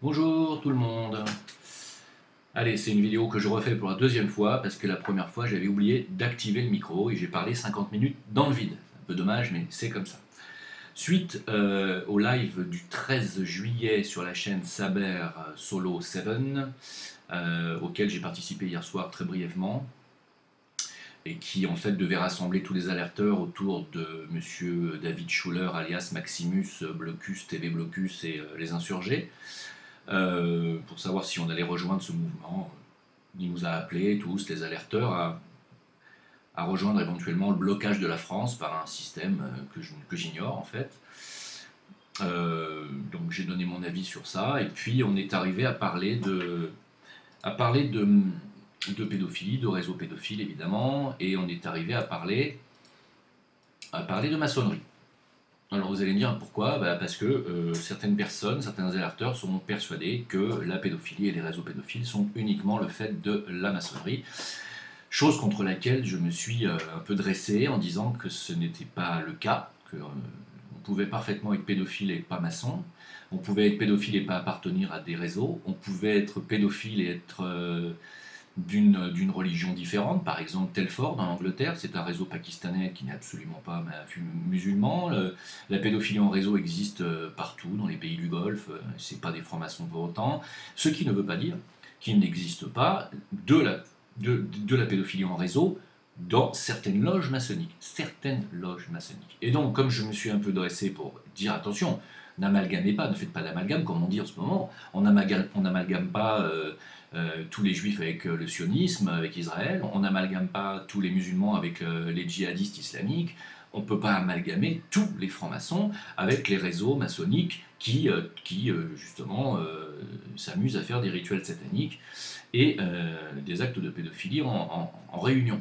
Bonjour tout le monde. Allez, c'est une vidéo que je refais pour la deuxième fois parce que la première fois j'avais oublié d'activer le micro et j'ai parlé 50 minutes dans le vide. Un peu dommage mais c'est comme ça. Suite au live du 13 juillet sur la chaîne Saber Solo 7, auquel j'ai participé hier soir très brièvement et qui en fait devait rassembler tous les alerteurs autour de monsieur David Schuller alias Maximus, Blocus, TV Blocus et les insurgés. Pour savoir si on allait rejoindre ce mouvement. Il nous a appelés tous, les alerteurs, à rejoindre éventuellement le blocage de la France par un système que j'ignore en fait. Donc j'ai donné mon avis sur ça, et puis on est arrivé à parler de pédophilie, de réseaux pédophiles évidemment, et on est arrivé à parler de maçonnerie. Alors vous allez me dire pourquoi, parce que certaines personnes, certains alerteurs sont persuadés que la pédophilie et les réseaux pédophiles sont uniquement le fait de la maçonnerie. Chose contre laquelle je me suis un peu dressé en disant que ce n'était pas le cas, qu'on pouvait parfaitement être pédophile et pas maçon, on pouvait être pédophile et pas appartenir à des réseaux, on pouvait être pédophile et être d'une religion différente. Par exemple, Telford en Angleterre, c'est un réseau pakistanais qui n'est absolument pas musulman. La pédophilie en réseau existe partout dans les pays du Golfe, c'est pas des francs-maçons pour autant, ce qui ne veut pas dire qu'il n'existe pas de la pédophilie en réseau dans certaines loges maçonniques. Et donc, comme je me suis un peu dressé pour dire attention, n'amalgamez pas, ne faites pas d'amalgame, comme on dit en ce moment, on n'amalgame pas tous les juifs avec le sionisme, avec Israël, on n'amalgame pas tous les musulmans avec les djihadistes islamiques, on ne peut pas amalgamer tous les francs-maçons avec les réseaux maçonniques qui justement s'amusent à faire des rituels sataniques et des actes de pédophilie en réunion.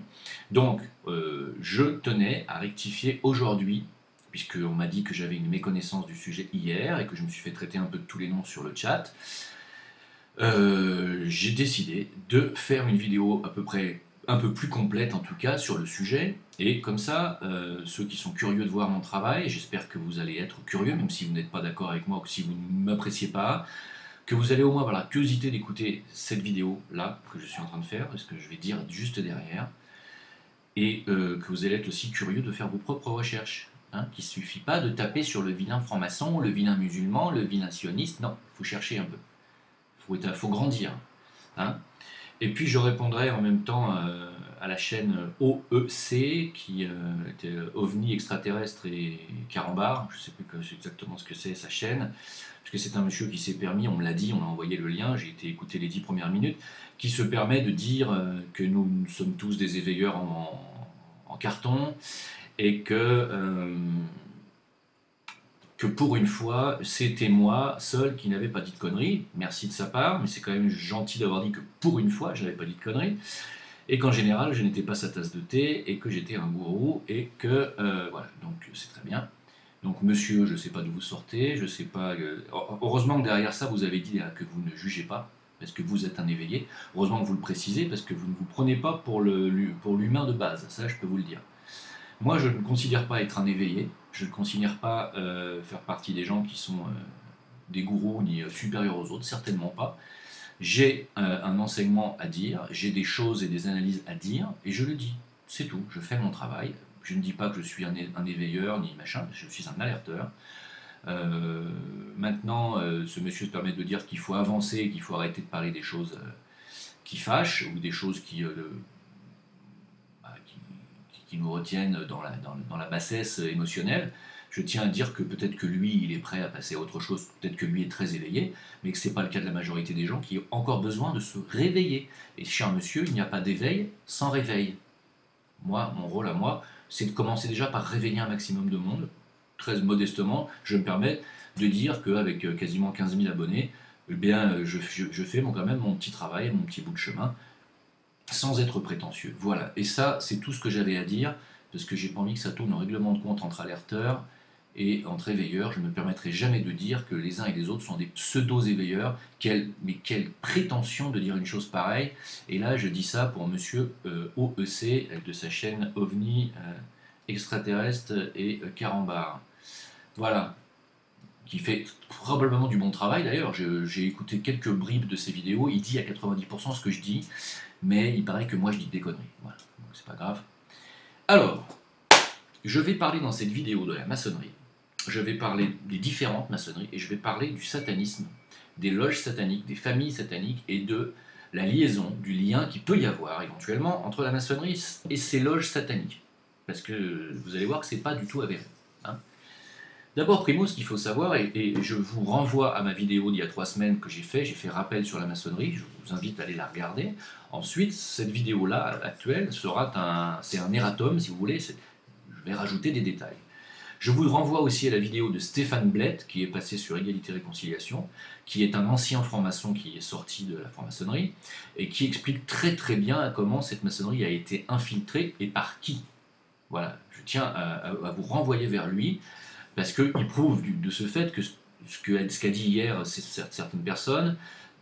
Donc, je tenais à rectifier aujourd'hui, puisqu'on m'a dit que j'avais une méconnaissance du sujet hier et que je me suis fait traiter un peu de tous les noms sur le chat. J'ai décidé de faire une vidéo à peu près un peu plus complète en tout cas sur le sujet, et comme ça ceux qui sont curieux de voir mon travail, j'espère que vous allez être curieux même si vous n'êtes pas d'accord avec moi ou si vous ne m'appréciez pas, que vous allez au moins avoir la curiosité d'écouter cette vidéo là que je suis en train de faire, ce que je vais dire juste derrière, et que vous allez être aussi curieux de faire vos propres recherches. Hein, qu'il ne suffit pas de taper sur le vilain franc-maçon, le vilain musulman, le vilain sioniste, non, il faut chercher un peu. Il faut grandir. Hein. Et puis je répondrai en même temps à la chaîne OEC, qui était OVNI extraterrestre et Carambar, je ne sais plus exactement ce que c'est sa chaîne, parce que c'est un monsieur qui s'est permis, on me l'a dit, on m'a envoyé le lien, j'ai été écouter les 10 premières minutes, qui se permet de dire que nous sommes tous des éveilleurs en carton, et que pour une fois, c'était moi seul qui n'avais pas dit de conneries. Merci de sa part, mais c'est quand même gentil d'avoir dit que pour une fois, je n'avais pas dit de conneries. Et qu'en général, je n'étais pas sa tasse de thé, et que j'étais un gourou, et que voilà, donc c'est très bien. Donc monsieur, je ne sais pas d'où vous sortez, je sais pas... heureusement que derrière ça, vous avez dit que vous ne jugez pas, parce que vous êtes un éveillé. Heureusement que vous le précisez, parce que vous ne vous prenez pas pour l'humain de base, ça je peux vous le dire. Moi, je ne considère pas être un éveillé, je ne considère pas faire partie des gens qui sont des gourous ni supérieurs aux autres, certainement pas. J'ai un enseignement à dire, j'ai des choses et des analyses à dire, et je le dis, c'est tout, je fais mon travail. Je ne dis pas que je suis un éveilleur ni machin, je suis un alerteur. Maintenant, ce monsieur se permet de dire qu'il faut avancer, qu'il faut arrêter de parler des choses qui fâchent, ou des choses qui nous retiennent dans la bassesse émotionnelle. Je tiens à dire que peut-être que lui, il est prêt à passer à autre chose, peut-être que lui est très éveillé, mais que ce n'est pas le cas de la majorité des gens qui ont encore besoin de se réveiller. Et cher monsieur, il n'y a pas d'éveil sans réveil. Moi, mon rôle à moi, c'est de commencer déjà par réveiller un maximum de monde. Très modestement, je me permets de dire qu'avec quasiment 15 000 abonnés, eh bien, je fais quand même mon petit travail, mon petit bout de chemin, sans être prétentieux. Voilà, et ça, c'est tout ce que j'avais à dire, parce que j'ai pas envie que ça tourne en règlement de compte entre alerteurs et entre éveilleurs. Je ne me permettrai jamais de dire que les uns et les autres sont des pseudo-éveilleurs. Mais quelle prétention de dire une chose pareille. Et là, je dis ça pour monsieur OEC, de sa chaîne OVNI extraterrestre et Carambar. Voilà. qui fait probablement du bon travail d'ailleurs. J'ai écouté quelques bribes de ses vidéos, il dit à 90% ce que je dis, mais il paraît que moi je dis des conneries. Voilà, donc c'est pas grave. Alors, je vais parler dans cette vidéo de la maçonnerie, je vais parler des différentes maçonneries, et je vais parler du satanisme, des loges sataniques, des familles sataniques, et de la liaison, du lien qu'il peut y avoir éventuellement entre la maçonnerie et ces loges sataniques. Parce que vous allez voir que c'est pas du tout avéré. Hein. D'abord, primo, ce qu'il faut savoir, et je vous renvoie à ma vidéo d'il y a 3 semaines que j'ai fait rappel sur la maçonnerie, je vous invite à aller la regarder. Ensuite, cette vidéo-là, actuelle, c'est un erratum, si vous voulez, je vais rajouter des détails. Je vous renvoie aussi à la vidéo de Stéphane Blett, qui est passé sur Égalité et Réconciliation, qui est un ancien franc-maçon qui est sorti de la franc-maçonnerie, et qui explique très très bien comment cette maçonnerie a été infiltrée et par qui. Voilà, je tiens à vous renvoyer vers lui, parce qu'il prouve de ce fait que ce qu'a dit hier certaines personnes,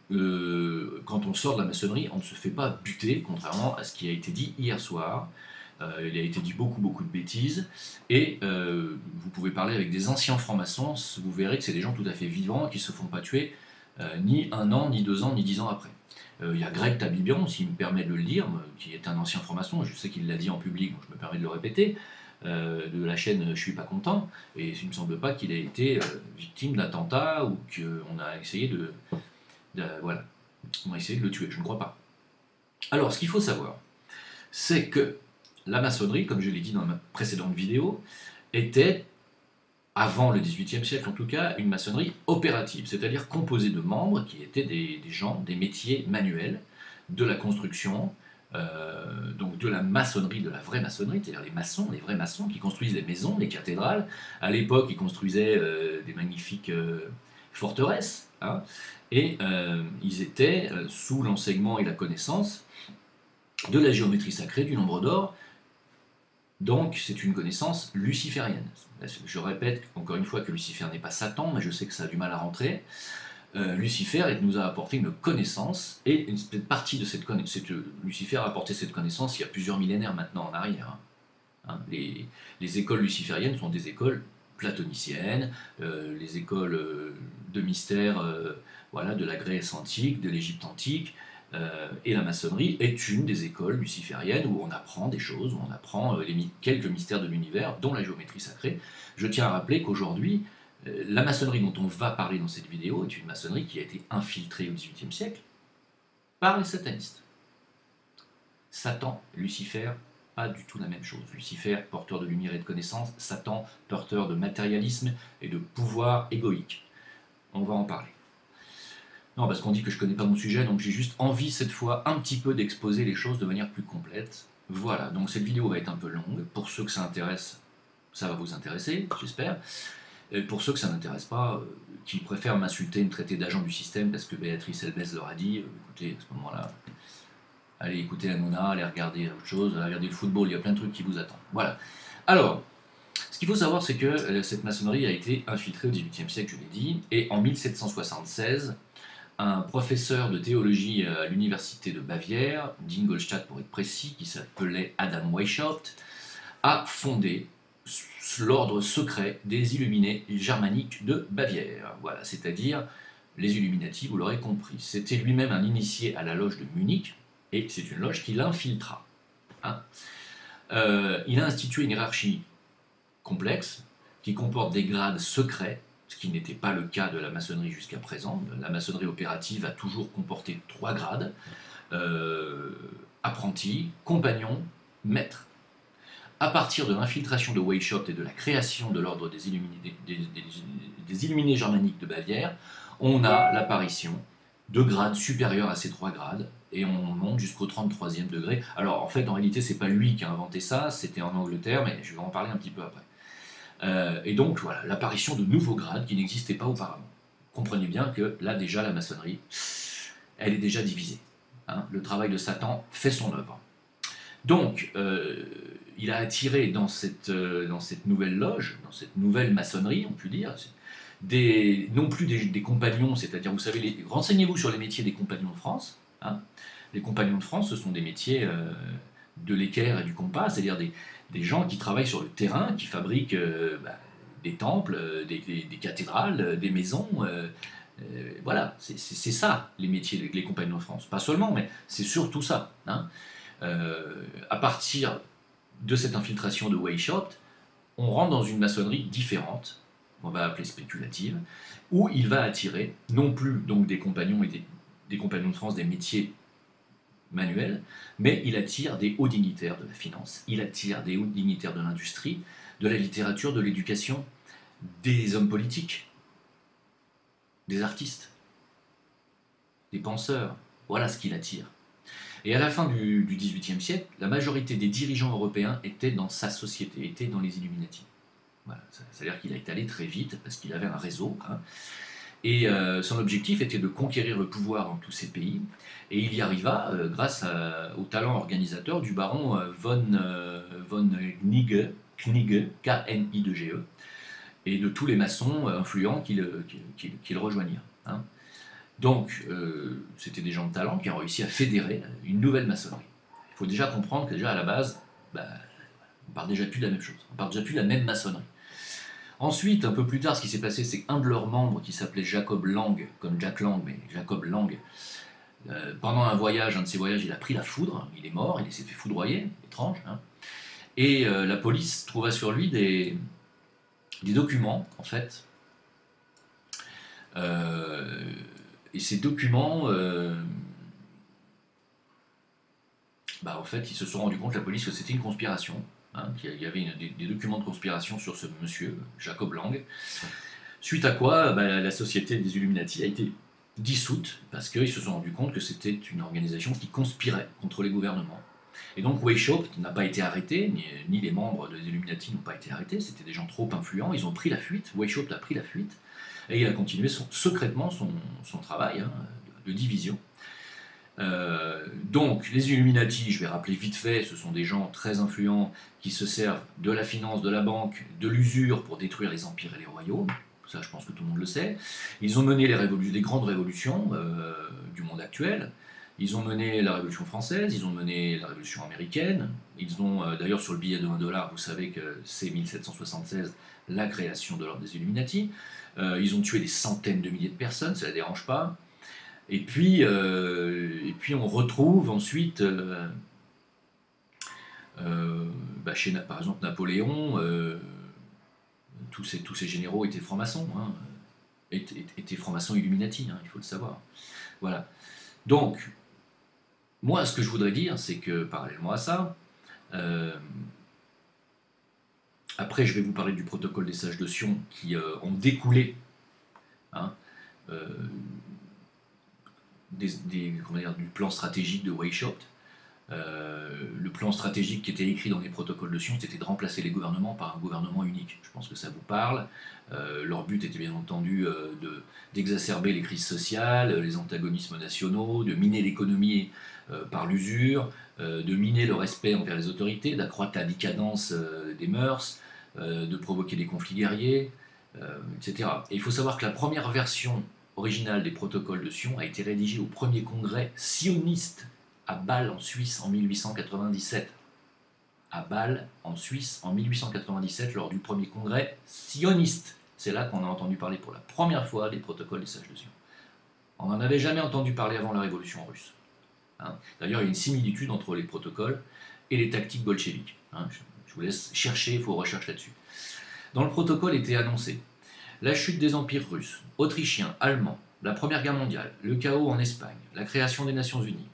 quand on sort de la maçonnerie, on ne se fait pas buter, contrairement à ce qui a été dit hier soir. Il a été dit beaucoup de bêtises, et vous pouvez parler avec des anciens francs-maçons, vous verrez que c'est des gens tout à fait vivants, qui ne se font pas tuer, ni 1 an, ni 2 ans, ni 10 ans après. Il y a Greg Tabibian, s'il me permet de le dire, qui est un ancien franc-maçon, je sais qu'il l'a dit en public, donc je me permets de le répéter, de la chaîne Je suis pas content, et il ne me semble pas qu'il ait été victime d'attentats ou qu'on a essayé voilà, on a essayé de le tuer, je ne crois pas. Alors, ce qu'il faut savoir, c'est que la maçonnerie, comme je l'ai dit dans ma précédente vidéo, était, avant le XVIIIe siècle en tout cas, une maçonnerie opérative, c'est-à-dire composée de membres qui étaient des gens, des métiers manuels, de la construction, donc de la maçonnerie, de la vraie maçonnerie, c'est-à-dire les maçons, les vrais maçons qui construisent les maisons, les cathédrales. À l'époque, ils construisaient des magnifiques forteresses, hein, et ils étaient sous l'enseignement et la connaissance de la géométrie sacrée, du nombre d'or. Donc c'est une connaissance luciférienne. Je répète encore une fois que Lucifer n'est pas Satan, mais je sais que ça a du mal à rentrer. Lucifer nous a apporté une connaissance, et une partie de cette connaissance, Lucifer a apporté cette connaissance il y a plusieurs millénaires maintenant en arrière. Hein. Les écoles lucifériennes sont des écoles platoniciennes, les écoles de mystère, voilà, de la Grèce antique, de l'Égypte antique, et la maçonnerie est une des écoles lucifériennes où on apprend des choses, où on apprend quelques mystères de l'univers, dont la géométrie sacrée. Je tiens à rappeler qu'aujourd'hui, la maçonnerie dont on va parler dans cette vidéo est une maçonnerie qui a été infiltrée au XVIIIe siècle par les satanistes. Satan, Lucifer, pas du tout la même chose. Lucifer, porteur de lumière et de connaissance, Satan, porteur de matérialisme et de pouvoir égoïque. On va en parler. Non, parce qu'on dit que je ne connais pas mon sujet, donc j'ai juste envie cette fois un petit peu d'exposer les choses de manière plus complète. Voilà, donc cette vidéo va être un peu longue. Pour ceux que ça intéresse, ça va vous intéresser, j'espère. Et pour ceux que ça n'intéresse pas, qui préfèrent m'insulter et me traiter d'agent du système parce que Béatrice Elbès leur a dit, écoutez, à ce moment-là, allez écouter la Nona, allez regarder autre chose, allez regarder le football, il y a plein de trucs qui vous attendent. Voilà. Alors, ce qu'il faut savoir, c'est que cette maçonnerie a été infiltrée au XVIIIe siècle, je l'ai dit, et en 1776, un professeur de théologie à l'université de Bavière, d'Ingolstadt pour être précis, qui s'appelait Adam Weishaupt, a fondé l'ordre secret des Illuminés germaniques de Bavière. Voilà, c'est-à-dire les Illuminati, vous l'aurez compris. C'était lui-même un initié à la loge de Munich, et c'est une loge qu'il infiltra. Hein. Il a institué une hiérarchie complexe, qui comporte des grades secrets, ce qui n'était pas le cas de la maçonnerie jusqu'à présent. La maçonnerie opérative a toujours comporté 3 grades, apprenti, compagnon, maître. À partir de l'infiltration de Weishaupt et de la création de l'ordre des Illuminés germaniques de Bavière, on a l'apparition de grades supérieurs à ces 3 grades, et on monte jusqu'au 33e degré. Alors en fait, en réalité, c'est pas lui qui a inventé ça, c'était en Angleterre, mais je vais en parler un petit peu après. Et donc voilà, l'apparition de nouveaux grades qui n'existaient pas auparavant. Comprenez bien que là déjà la maçonnerie, elle est déjà divisée. Hein. Le travail de Satan fait son œuvre. Donc, il a attiré dans cette nouvelle loge, dans cette nouvelle maçonnerie, on peut dire, non plus des compagnons, c'est-à-dire, vous savez, renseignez-vous sur les métiers des compagnons de France. Hein. Les compagnons de France, ce sont des métiers de l'équerre et du compas, c'est-à-dire des gens qui travaillent sur le terrain, qui fabriquent des temples, des cathédrales, des maisons. Voilà, c'est ça les métiers, les compagnons de France. Pas seulement, mais c'est surtout ça. Hein. À partir de cette infiltration de Weishaupt, on rentre dans une maçonnerie différente, on va appeler spéculative, où il va attirer non plus donc des compagnons et des compagnons de France des métiers manuels, mais il attire des hauts dignitaires de la finance, il attire des hauts dignitaires de l'industrie, de la littérature, de l'éducation, des hommes politiques, des artistes, des penseurs. Voilà ce qu'il attire. Et à la fin du XVIIIe siècle, la majorité des dirigeants européens étaient dans sa société, étaient dans les Illuminati. Voilà, c'est-à-dire qu'il est allé très vite parce qu'il avait un réseau. Hein, et son objectif était de conquérir le pouvoir dans tous ces pays. Et il y arriva grâce au talent organisateur du baron von Knigge, K-N-I-2-G-E, et de tous les maçons influents qui le rejoignirent. Hein. Donc, c'était des gens de talent qui ont réussi à fédérer une nouvelle maçonnerie. Il faut déjà comprendre que déjà à la base, on ne parle déjà plus de la même chose, on ne parle déjà plus de la même maçonnerie. Ensuite, un peu plus tard, ce qui s'est passé, c'est qu'un de leurs membres, qui s'appelait Jacob Lang, comme Jack Lang, mais Jacob Lang, pendant un de ses voyages, il a pris la foudre, il est mort, il s'est fait foudroyer, étrange, hein, et la police trouva sur lui des documents, en fait, et ces documents, en fait, ils se sont rendus compte, la police, que c'était une conspiration, hein, qu'il y avait des documents de conspiration sur ce monsieur, Jacob Lang, suite à quoi la société des Illuminati a été dissoute, parce qu'ils se sont rendus compte que c'était une organisation qui conspirait contre les gouvernements. Et donc Weishaupt n'a pas été arrêté, ni les membres des Illuminati n'ont pas été arrêtés, c'était des gens trop influents, ils ont pris la fuite, Weishaupt a pris la fuite, et il a continué secrètement son travail hein, de division. Donc les Illuminati, je vais rappeler vite fait, ce sont des gens très influents qui se servent de la finance, de la banque, de l'usure pour détruire les empires et les royaumes. Ça je pense que tout le monde le sait. Ils ont mené les grandes révolutions du monde actuel. Ils ont mené la Révolution française, ils ont mené la Révolution américaine. Ils ont, d'ailleurs sur le billet de 1 dollar, vous savez que c'est 1776, la création de l'ordre des Illuminati. Ils ont tué des centaines de milliers de personnes, ça ne la dérange pas. Et puis on retrouve ensuite, chez par exemple Napoléon, tous ces généraux étaient francs-maçons, hein, étaient francs-maçons Illuminati, hein, il faut le savoir. Voilà. Donc, moi, ce que je voudrais dire, c'est que, parallèlement à ça, après, je vais vous parler du protocole des sages de Sion qui ont découlé hein, du plan stratégique de Weishaupt. Le plan stratégique qui était écrit dans les protocoles de Sion, c'était de remplacer les gouvernements par un gouvernement unique. Je pense que ça vous parle. Leur but était bien entendu d'exacerber les crises sociales, les antagonismes nationaux, de miner l'économie par l'usure, de miner le respect envers les autorités, d'accroître la décadence des mœurs, de provoquer des conflits guerriers, etc. Et il faut savoir que la première version originale des protocoles de Sion a été rédigée au premier congrès sioniste à Bâle en Suisse en 1897. À Bâle en Suisse en 1897 lors du premier congrès sioniste. C'est là qu'on a entendu parler pour la première fois des protocoles des sages de Sion. On n'en avait jamais entendu parler avant la révolution russe. Hein. D'ailleurs, il y a une similitude entre les protocoles et les tactiques bolcheviques. Hein. Je vous laisse chercher vos recherches là-dessus. Dans le protocole était annoncé la chute des empires russes, autrichiens, allemands, la Première Guerre mondiale, le chaos en Espagne, la création des Nations Unies,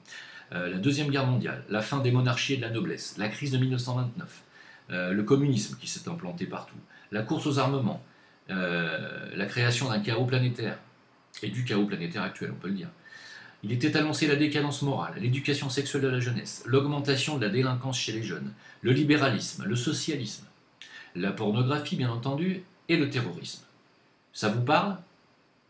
la Deuxième Guerre mondiale, la fin des monarchies et de la noblesse, la crise de 1929, le communisme qui s'est implanté partout, la course aux armements, la création d'un chaos planétaire, et du chaos planétaire actuel, on peut le dire. Il était annoncé la décadence morale, l'éducation sexuelle de la jeunesse, l'augmentation de la délinquance chez les jeunes, le libéralisme, le socialisme, la pornographie bien entendu, et le terrorisme. Ça vous parle?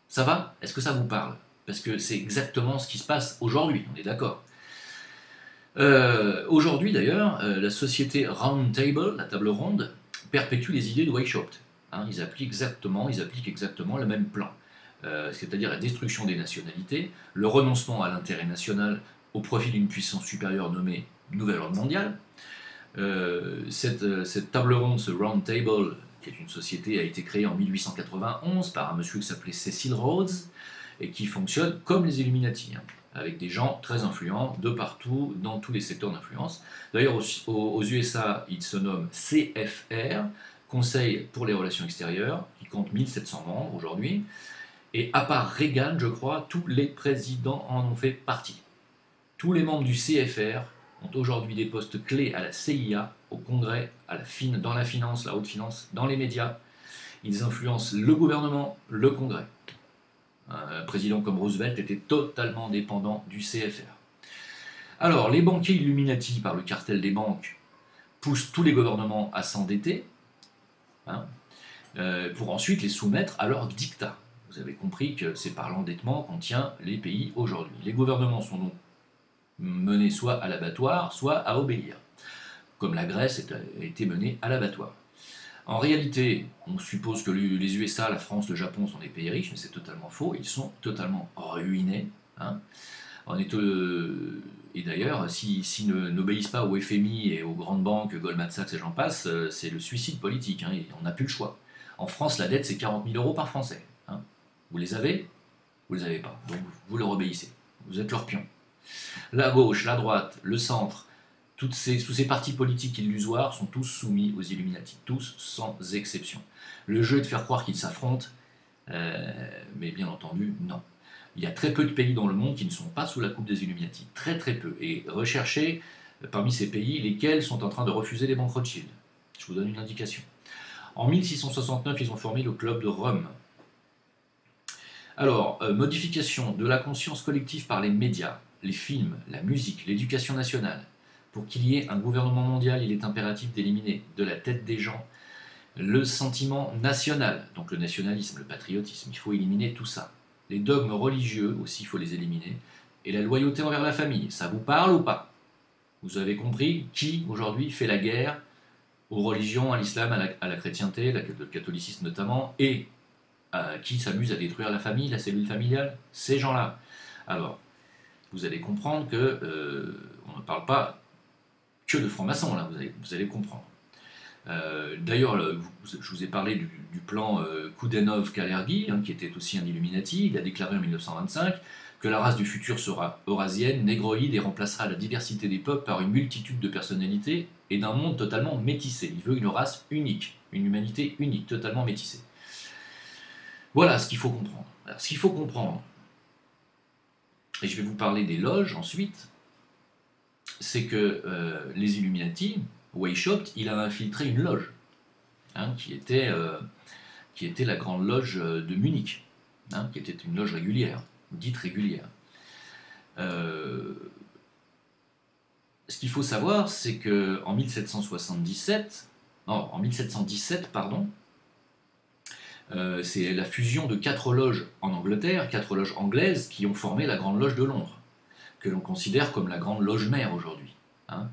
Ça va? Est-ce que ça vous parle? Parce que c'est exactement ce qui se passe aujourd'hui, on est d'accord. Aujourd'hui d'ailleurs, la société Round Table, la table ronde, perpétue les idées de Weishaupt. Hein, ils appliquent exactement le même plan. C'est-à-dire la destruction des nationalités, le renoncement à l'intérêt national au profit d'une puissance supérieure nommée Nouvel Ordre Mondial. Cette table ronde, ce Round Table, qui est une société, a été créée en 1891 par un monsieur qui s'appelait Cecil Rhodes, et qui fonctionne comme les Illuminati, hein, avec des gens très influents de partout, dans tous les secteurs d'influence. D'ailleurs, aux USA, il se nomme CFR, Conseil pour les relations extérieures, qui compte 1700 membres aujourd'hui, et à part Reagan, je crois, tous les présidents en ont fait partie. Tous les membres du CFR ont aujourd'hui des postes clés à la CIA, au Congrès, dans la finance, la haute finance, dans les médias. Ils influencent le gouvernement, le Congrès. Un président comme Roosevelt était totalement dépendant du CFR. Alors, les banquiers Illuminati, par le cartel des banques, poussent tous les gouvernements à s'endetter, hein, pour ensuite les soumettre à leur diktat. Vous avez compris que c'est par l'endettement qu'on tient les pays aujourd'hui. Les gouvernements sont donc menés soit à l'abattoir, soit à obéir, comme la Grèce a été menée à l'abattoir. En réalité, on suppose que les USA, la France, le Japon sont des pays riches, mais c'est totalement faux, ils sont totalement ruinés. Hein. Et d'ailleurs, s'ils n'obéissent pas au FMI et aux grandes banques, Goldman Sachs et j'en passe, c'est le suicide politique, hein, on n'a plus le choix. En France, la dette, c'est 40 000 euros par Français. Hein. Vous les avez? Vous les avez pas. Donc vous leur obéissez. Vous êtes leur pion. La gauche, la droite, le centre, tous ces partis politiques illusoires sont tous soumis aux Illuminati, tous sans exception. Le jeu est de faire croire qu'ils s'affrontent, mais bien entendu, non. Il y a très peu de pays dans le monde qui ne sont pas sous la coupe des Illuminati, très très peu. Et recherchez parmi ces pays lesquels sont en train de refuser les banques Rothschild. Je vous donne une indication. En 1669, ils ont formé le club de Rome. Alors, modification de la conscience collective par les médias, les films, la musique, l'éducation nationale. Pour qu'il y ait un gouvernement mondial, il est impératif d'éliminer de la tête des gens le sentiment national, donc le nationalisme, le patriotisme. Il faut éliminer tout ça. Les dogmes religieux aussi, il faut les éliminer. Et la loyauté envers la famille, ça vous parle ou pas? Vous avez compris qui aujourd'hui fait la guerre aux religions, à l'islam, à la chrétienté, le catholicisme notamment, et qui s'amuse à détruire la famille, la cellule familiale? Ces gens-là. Alors, vous allez comprendre que on ne parle pas que de francs-maçons, là, vous allez comprendre. D'ailleurs, je vous ai parlé du plan Koudenov-Kalergi, hein, qui était aussi un Illuminati. Il a déclaré en 1925 que la race du futur sera eurasienne, négroïde et remplacera la diversité des peuples par une multitude de personnalités et d'un monde totalement métissé. Il veut une race unique, une humanité unique, totalement métissée. Voilà ce qu'il faut comprendre. Alors, ce qu'il faut comprendre, et je vais vous parler des loges ensuite, c'est que les Illuminati, Weishaupt, il a infiltré une loge, hein, qui était la grande loge de Munich, hein, qui était une loge régulière, dite régulière. Ce qu'il faut savoir, c'est qu'en 1717, c'est la fusion de 4 loges en Angleterre, 4 loges anglaises, qui ont formé la Grande Loge de Londres, que l'on considère comme la Grande Loge Mère aujourd'hui. Hein.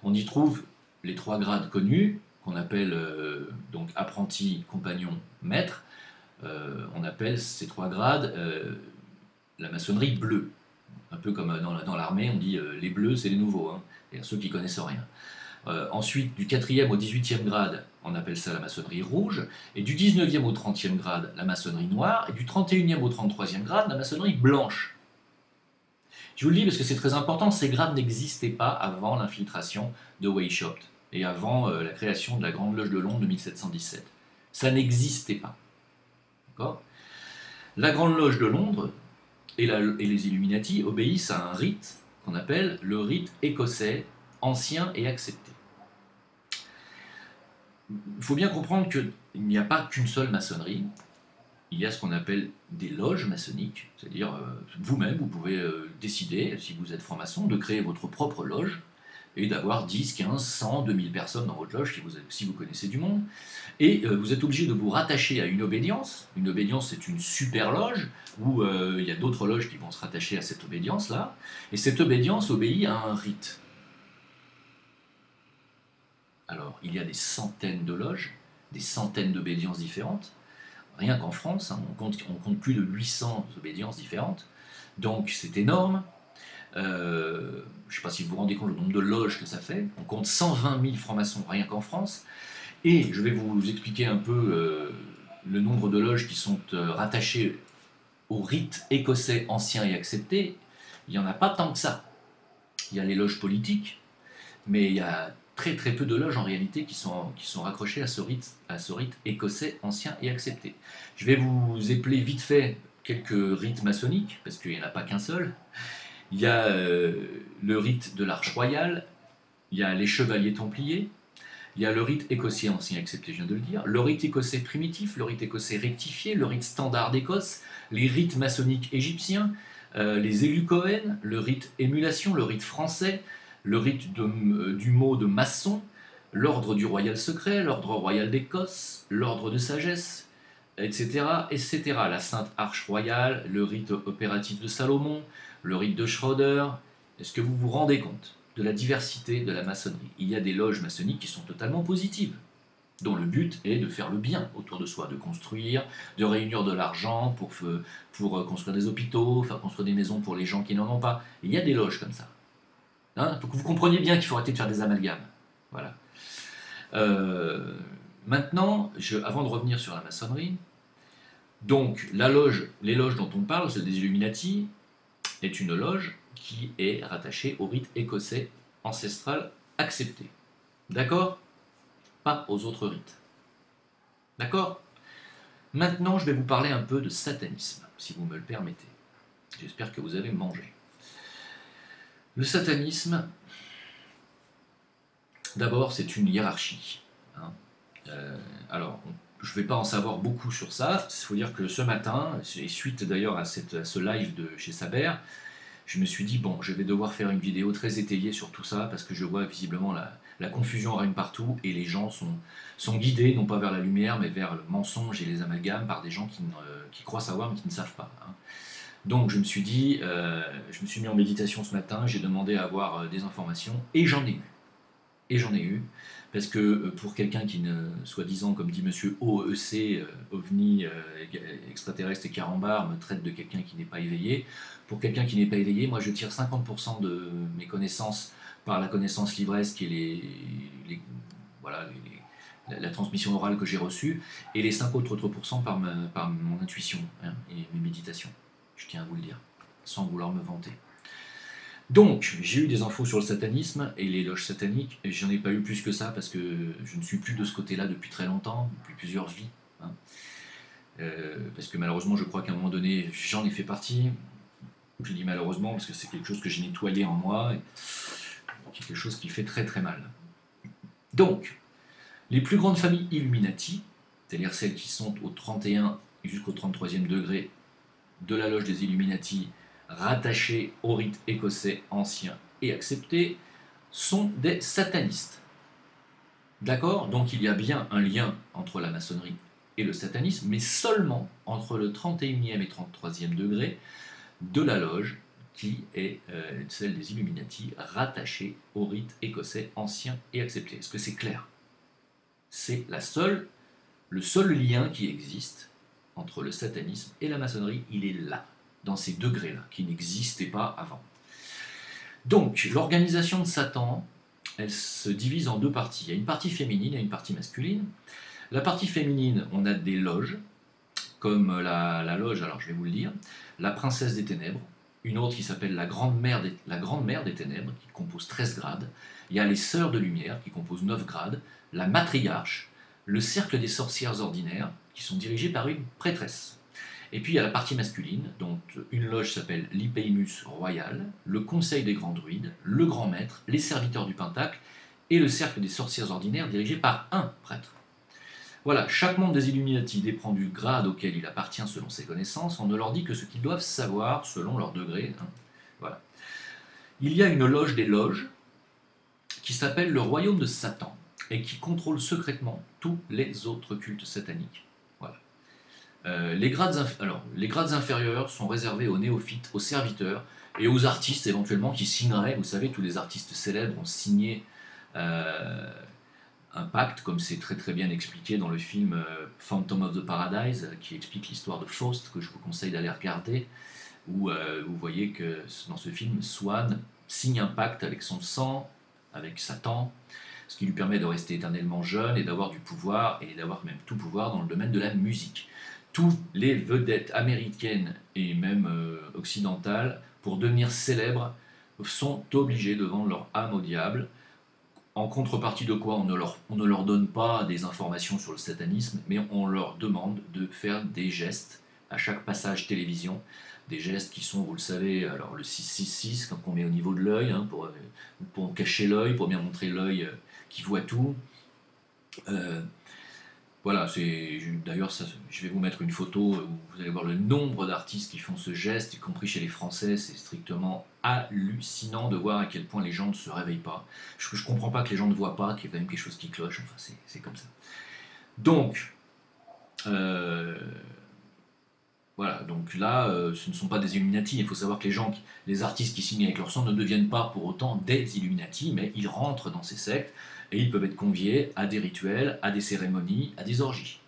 On y trouve les 3 grades connus, qu'on appelle donc apprenti, compagnon, maître. On appelle ces 3 grades la maçonnerie bleue. Un peu comme dans l'armée, on dit les bleus, c'est les nouveaux, hein, et ceux qui connaissent rien. Ensuite, du 4e au 18e grade, on appelle ça la maçonnerie rouge, et du 19e au 30e grade, la maçonnerie noire, et du 31e au 33e grade, la maçonnerie blanche. Je vous le dis parce que c'est très important, ces grades n'existaient pas avant l'infiltration de Weishaupt, et avant la création de la Grande Loge de Londres de 1717. Ça n'existait pas. D'accord ? La Grande Loge de Londres et les Illuminati obéissent à un rite qu'on appelle le rite écossais, ancien et accepté. Il faut bien comprendre qu'il n'y a pas qu'une seule maçonnerie, il y a ce qu'on appelle des loges maçonniques, c'est-à-dire vous-même, vous pouvez décider, si vous êtes franc-maçon, de créer votre propre loge et d'avoir 10, 15, 100, 2000 personnes dans votre loge si vous connaissez du monde. Et vous êtes obligé de vous rattacher à une obédience. Une obédience, c'est une super loge où il y a d'autres loges qui vont se rattacher à cette obédience-là. Et cette obédience obéit à un rite. Alors, il y a des centaines de loges, des centaines d'obédiences différentes. Rien qu'en France, hein, on compte plus de 800 obédiences différentes. Donc, c'est énorme. Je ne sais pas si vous vous rendez compte du nombre de loges que ça fait. On compte 120 000 francs-maçons rien qu'en France. Et je vais vous expliquer un peu le nombre de loges qui sont rattachées au rite écossais ancien et accepté. Il n'y en a pas tant que ça. Il y a les loges politiques, mais il y a très très peu de loges en réalité qui sont raccrochées à ce rite écossais ancien et accepté. Je vais vous épeler vite fait quelques rites maçonniques, parce qu'il n'y en a pas qu'un seul. Il y a le rite de l'Arche royale, il y a les chevaliers templiers, il y a le rite écossais ancien accepté, je viens de le dire, le rite écossais primitif, le rite écossais rectifié, le rite standard d'Écosse, les rites maçonniques égyptiens, les élus Cohen, le rite émulation, le rite français, le rite du mot de maçon, l'ordre du royal secret, l'ordre royal d'Écosse, l'ordre de sagesse, etc., etc. La Sainte Arche royale, le rite opératif de Salomon, le rite de Schroeder. Est-ce que vous vous rendez compte de la diversité de la maçonnerie? Il y a des loges maçonniques qui sont totalement positives, dont le but est de faire le bien autour de soi, de construire, de réunir de l'argent pour construire des hôpitaux, faire construire des maisons pour les gens qui n'en ont pas. Il y a des loges comme ça. Hein, faut que vous compreniez bien qu'il faut arrêter de faire des amalgames. Voilà. Maintenant, avant de revenir sur la maçonnerie, donc les loges dont on parle, celle des Illuminati, est une loge qui est rattachée au rite écossais ancestral accepté. D'accord? Pas aux autres rites. D'accord? Maintenant, je vais vous parler un peu de satanisme, si vous me le permettez. J'espère que vous avez mangé. Le satanisme, d'abord, c'est une hiérarchie. Hein. Alors, je ne vais pas en savoir beaucoup sur ça. Il faut dire que ce matin, et suite d'ailleurs à ce live de chez Saber, je me suis dit, bon, je vais devoir faire une vidéo très étayée sur tout ça, parce que je vois visiblement la confusion règne partout, et les gens sont guidés, non pas vers la lumière, mais vers le mensonge et les amalgames par des gens qui croient savoir, mais qui ne savent pas. Hein. Donc je me suis dit, je me suis mis en méditation ce matin, j'ai demandé à avoir des informations, et j'en ai eu. Et j'en ai eu, parce que pour quelqu'un qui ne, soi-disant, comme dit monsieur OEC, OVNI, extraterrestre et carambar, me traite de quelqu'un qui n'est pas éveillé, pour quelqu'un qui n'est pas éveillé, moi je tire 50% de mes connaissances par la connaissance livresque et la transmission orale que j'ai reçue, et les 5 autres pourcents par mon intuition, hein, et mes méditations. Je tiens à vous le dire, sans vouloir me vanter. Donc, j'ai eu des infos sur le satanisme et les loges sataniques, et j'en ai pas eu plus que ça parce que je ne suis plus de ce côté-là depuis très longtemps, depuis plusieurs vies. Hein. Parce que malheureusement, je crois qu'à un moment donné, j'en ai fait partie. Je dis malheureusement parce que c'est quelque chose que j'ai nettoyé en moi, et quelque chose qui fait très très mal. Donc, les plus grandes familles Illuminati, c'est-à-dire celles qui sont au 31 jusqu'au 33e degré de la loge des Illuminati, rattachés au rite écossais ancien et accepté, sont des satanistes. D'accord? Donc il y a bien un lien entre la maçonnerie et le satanisme, mais seulement entre le 31e et 33e degré de la loge qui est celle des Illuminati, rattachée au rite écossais ancien et accepté. Est-ce que c'est clair? C'est le seul lien qui existe entre le satanisme et la maçonnerie, il est là, dans ces degrés-là, qui n'existaient pas avant. Donc, l'organisation de Satan, elle se divise en deux parties. Il y a une partie féminine et une partie masculine. La partie féminine, on a des loges, comme la loge, alors je vais vous le dire, la princesse des ténèbres, une autre qui s'appelle la grande mère des ténèbres, qui compose 13 grades. Il y a les sœurs de lumière, qui composent 9 grades, la matriarche, le cercle des sorcières ordinaires, qui sont dirigées par une prêtresse. Et puis il y a la partie masculine, dont une loge s'appelle l'Hypeimus Royal, le Conseil des Grands Druides, le Grand Maître, les Serviteurs du Pentacle, et le cercle des sorcières ordinaires dirigé par un prêtre. Voilà, chaque membre des Illuminati dépend du grade auquel il appartient selon ses connaissances, on ne leur dit que ce qu'ils doivent savoir selon leur degré. Hein. Voilà. Il y a une loge des loges qui s'appelle le Royaume de Satan et qui contrôle secrètement tous les autres cultes sataniques. Voilà. Les grades inférieurs sont réservés aux néophytes, aux serviteurs et aux artistes éventuellement qui signeraient. Vous savez, tous les artistes célèbres ont signé un pacte, comme c'est très très bien expliqué dans le film Phantom of the Paradise, qui explique l'histoire de Faust, que je vous conseille d'aller regarder, où vous voyez que dans ce film, Swan signe un pacte avec son sang, avec Satan, ce qui lui permet de rester éternellement jeune et d'avoir du pouvoir, et d'avoir même tout pouvoir dans le domaine de la musique. Toutes les vedettes américaines et même occidentales, pour devenir célèbres, sont obligées de vendre leur âme au diable. En contrepartie de quoi on ne leur donne pas des informations sur le satanisme, mais on leur demande de faire des gestes à chaque passage télévision, des gestes qui sont, vous le savez, alors le 666, quand on met au niveau de l'œil, hein, pour cacher l'œil, pour bien montrer l'œil qui voit tout. Voilà, d'ailleurs, je vais vous mettre une photo où vous allez voir le nombre d'artistes qui font ce geste, y compris chez les Français. C'est strictement hallucinant de voir à quel point les gens ne se réveillent pas. Je ne comprends pas que les gens ne voient pas qu'il y a quand même quelque chose qui cloche. Enfin, c'est comme ça. Donc, voilà, donc là, ce ne sont pas des Illuminati. Il faut savoir que les artistes qui signent avec leur sang ne deviennent pas pour autant des Illuminati, mais ils rentrent dans ces sectes et ils peuvent être conviés à des rituels, à des cérémonies, à des orgies.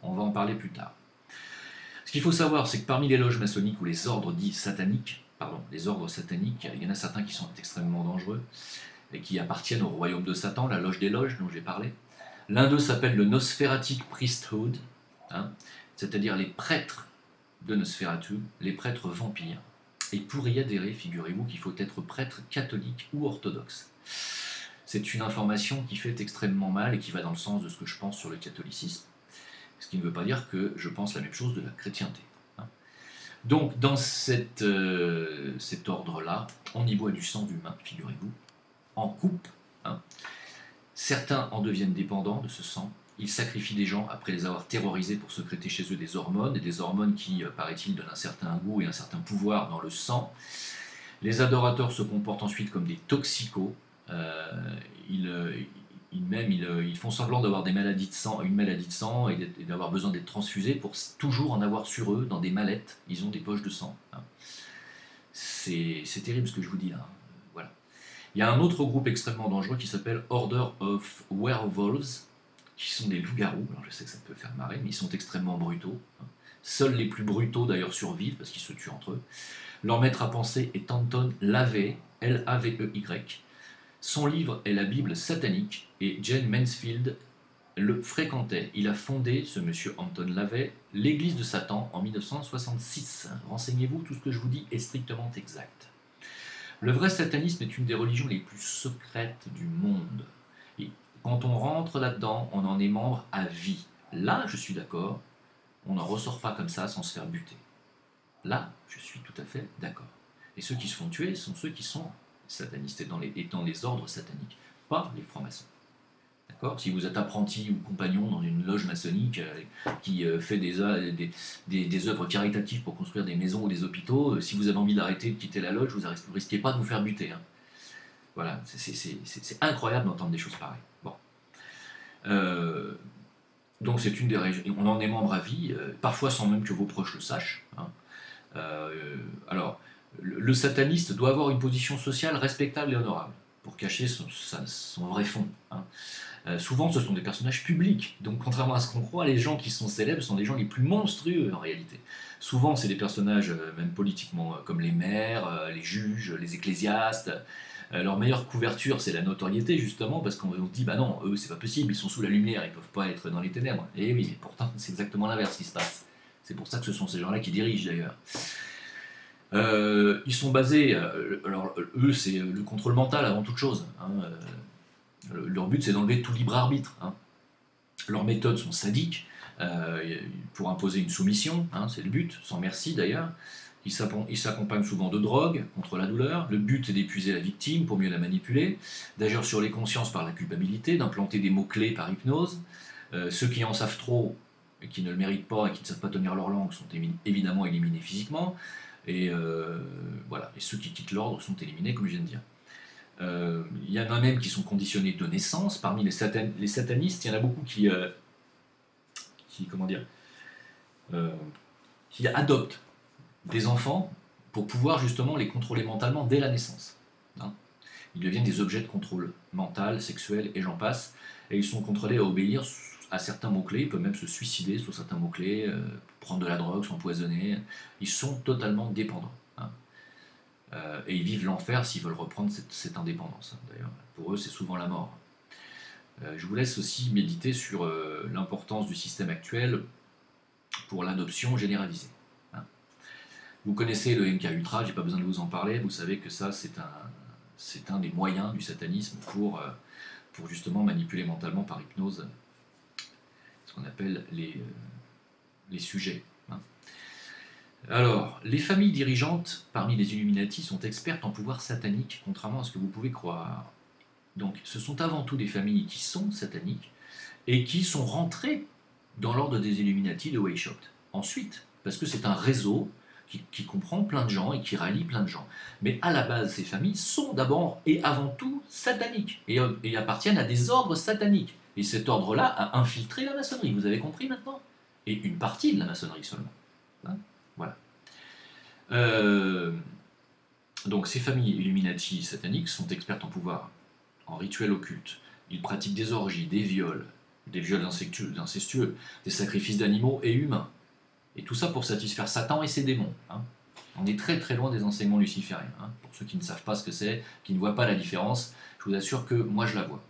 On va en parler plus tard. Ce qu'il faut savoir, c'est que parmi les loges maçonniques ou les ordres dits sataniques, les ordres sataniques, il y en a certains qui sont extrêmement dangereux et qui appartiennent au royaume de Satan, la loge des loges dont j'ai parlé. L'un d'eux s'appelle le Nosferatu Priesthood, hein, c'est-à-dire les prêtres de Nosferatu, les prêtres vampires. Et pour y adhérer, figurez-vous qu'il faut être prêtre catholique ou orthodoxe. C'est une information qui fait extrêmement mal et qui va dans le sens de ce que je pense sur le catholicisme, ce qui ne veut pas dire que je pense la même chose de la chrétienté. Donc dans cet ordre-là, on y boit du sang d'humain, figurez-vous, en coupe. Certains en deviennent dépendants de ce sang. Ils sacrifient des gens après les avoir terrorisés pour secréter chez eux des hormones, et des hormones qui, paraît-il, donnent un certain goût et un certain pouvoir dans le sang. Les adorateurs se comportent ensuite comme des toxicos. Ils font semblant d'avoir une maladie de sang et d'avoir besoin d'être transfusés pour toujours en avoir sur eux dans des mallettes. Ils ont des poches de sang. C'est terrible ce que je vous dis là. Voilà. Il y a un autre groupe extrêmement dangereux qui s'appelle Order of Werewolves, qui sont des loups-garous. Alors je sais que ça peut faire marrer, mais ils sont extrêmement brutaux. Seuls les plus brutaux d'ailleurs survivent parce qu'ils se tuent entre eux. Leur maître à penser est Anton LaVey, L-A-V-E-Y. Son livre est la Bible satanique et Jane Mansfield le fréquentait. Il a fondé, ce monsieur Anton LaVey, l'église de Satan en 1966. Renseignez-vous, tout ce que je vous dis est strictement exact. Le vrai satanisme est une des religions les plus secrètes du monde. Et quand on rentre là-dedans, on en est membre à vie. Là, je suis d'accord, on n'en ressort pas comme ça sans se faire buter. Là, je suis tout à fait d'accord. Et ceux qui se font tuer sont ceux qui sont satanistes, étant les ordres sataniques, pas les francs-maçons. D'accord ? Si vous êtes apprenti ou compagnon dans une loge maçonnique qui fait des œuvres caritatives pour construire des maisons ou des hôpitaux, si vous avez envie d'arrêter de quitter la loge, vous ne risquez pas de vous faire buter. Hein. Voilà, c'est incroyable d'entendre des choses pareilles. Bon. Donc c'est une des régions, on en est membre à vie, parfois sans même que vos proches le sachent. Hein. Alors, le sataniste doit avoir une position sociale respectable et honorable pour cacher son vrai fond. Hein. Souvent, ce sont des personnages publics, donc contrairement à ce qu'on croit, les gens qui sont célèbres sont les gens les plus monstrueux en réalité. Souvent, c'est des personnages, même politiquement, comme les maires, les juges, les ecclésiastes. Leur meilleure couverture, c'est la notoriété, justement, parce qu'on se dit, bah non, eux, c'est pas possible, ils sont sous la lumière, ils peuvent pas être dans les ténèbres. Et oui, mais pourtant, c'est exactement l'inverse qui se passe. C'est pour ça que ce sont ces gens-là qui dirigent, d'ailleurs. Ils sont basés, alors eux c'est le contrôle mental avant toute chose. Hein, leur but c'est d'enlever tout libre arbitre. Hein. Leurs méthodes sont sadiques pour imposer une soumission, hein, c'est le but, sans merci d'ailleurs. Ils s'accompagnent souvent de drogue contre la douleur. Le but est d'épuiser la victime pour mieux la manipuler, d'agir sur les consciences par la culpabilité, d'implanter des mots-clés par hypnose. Ceux qui en savent trop et qui ne le méritent pas et qui ne savent pas tenir leur langue sont évidemment éliminés physiquement. Et voilà, et ceux qui quittent l'ordre sont éliminés, comme je viens de dire. Il y en a même qui sont conditionnés de naissance. Parmi les satanistes, il y en a beaucoup qui adoptent des enfants pour pouvoir justement les contrôler mentalement dès la naissance. Hein. Ils deviennent des objets de contrôle mental, sexuel et j'en passe, et ils sont contrôlés à obéir à certains mots-clés. Ils peuvent même se suicider sur certains mots-clés, prendre de la drogue, s'empoisonner. Ils sont totalement dépendants. Hein. Et ils vivent l'enfer s'ils veulent reprendre cette indépendance. D'ailleurs, pour eux, c'est souvent la mort. Je vous laisse aussi méditer sur l'importance du système actuel pour l'adoption généralisée. Hein. Vous connaissez le MK Ultra, j'ai pas besoin de vous en parler, vous savez que ça c'est un des moyens du satanisme pour justement manipuler mentalement par hypnose ce qu'on appelle les sujets. Hein. Alors, les familles dirigeantes parmi les Illuminati sont expertes en pouvoir satanique, contrairement à ce que vous pouvez croire. Donc, ce sont avant tout des familles qui sont sataniques et qui sont rentrées dans l'ordre des Illuminati de Weishaupt. Ensuite, parce que c'est un réseau qui comprend plein de gens et qui rallie plein de gens. Mais à la base, ces familles sont d'abord et avant tout sataniques et appartiennent à des ordres sataniques. Et cet ordre-là a infiltré la maçonnerie, vous avez compris maintenant? Et une partie de la maçonnerie seulement. Hein, voilà. Donc ces familles Illuminati sataniques sont expertes en pouvoir, en rituels occultes. Ils pratiquent des orgies, des viols incestueux, des sacrifices d'animaux et humains. Et tout ça pour satisfaire Satan et ses démons. Hein. On est très très loin des enseignements lucifériens. Hein. Pour ceux qui ne savent pas ce que c'est, qui ne voient pas la différence, je vous assure que moi je la vois.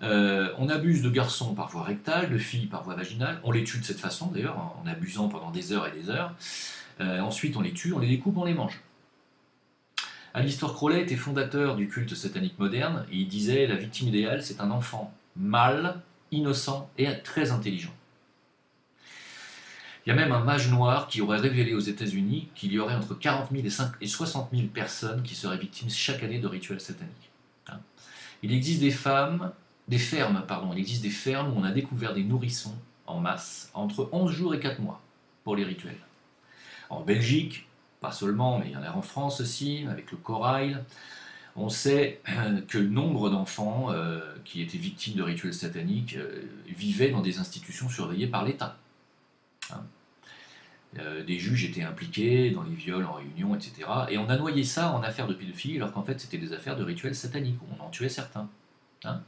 On abuse de garçons par voie rectale, de filles par voie vaginale. On les tue de cette façon d'ailleurs, en abusant pendant des heures et des heures. Ensuite on les tue, on les découpe, on les mange. Aleister Crowley était fondateur du culte satanique moderne et il disait la victime idéale c'est un enfant mâle, innocent et très intelligent. Il y a même un mage noir qui aurait révélé aux États-Unis qu'il y aurait entre 40 000 et 60 000 personnes qui seraient victimes chaque année de rituels sataniques. Hein. Il existe des fermes où on a découvert des nourrissons en masse entre 11 jours et 4 mois pour les rituels. En Belgique, pas seulement, mais il y en a en France aussi, avec le corail. On sait que le nombre d'enfants qui étaient victimes de rituels sataniques vivaient dans des institutions surveillées par l'État. Hein. Des juges étaient impliqués dans les viols en réunion, etc. Et on a noyé ça en affaires de pédophilie, alors qu'en fait c'était des affaires de rituels sataniques, où on en tuait certains. Hein.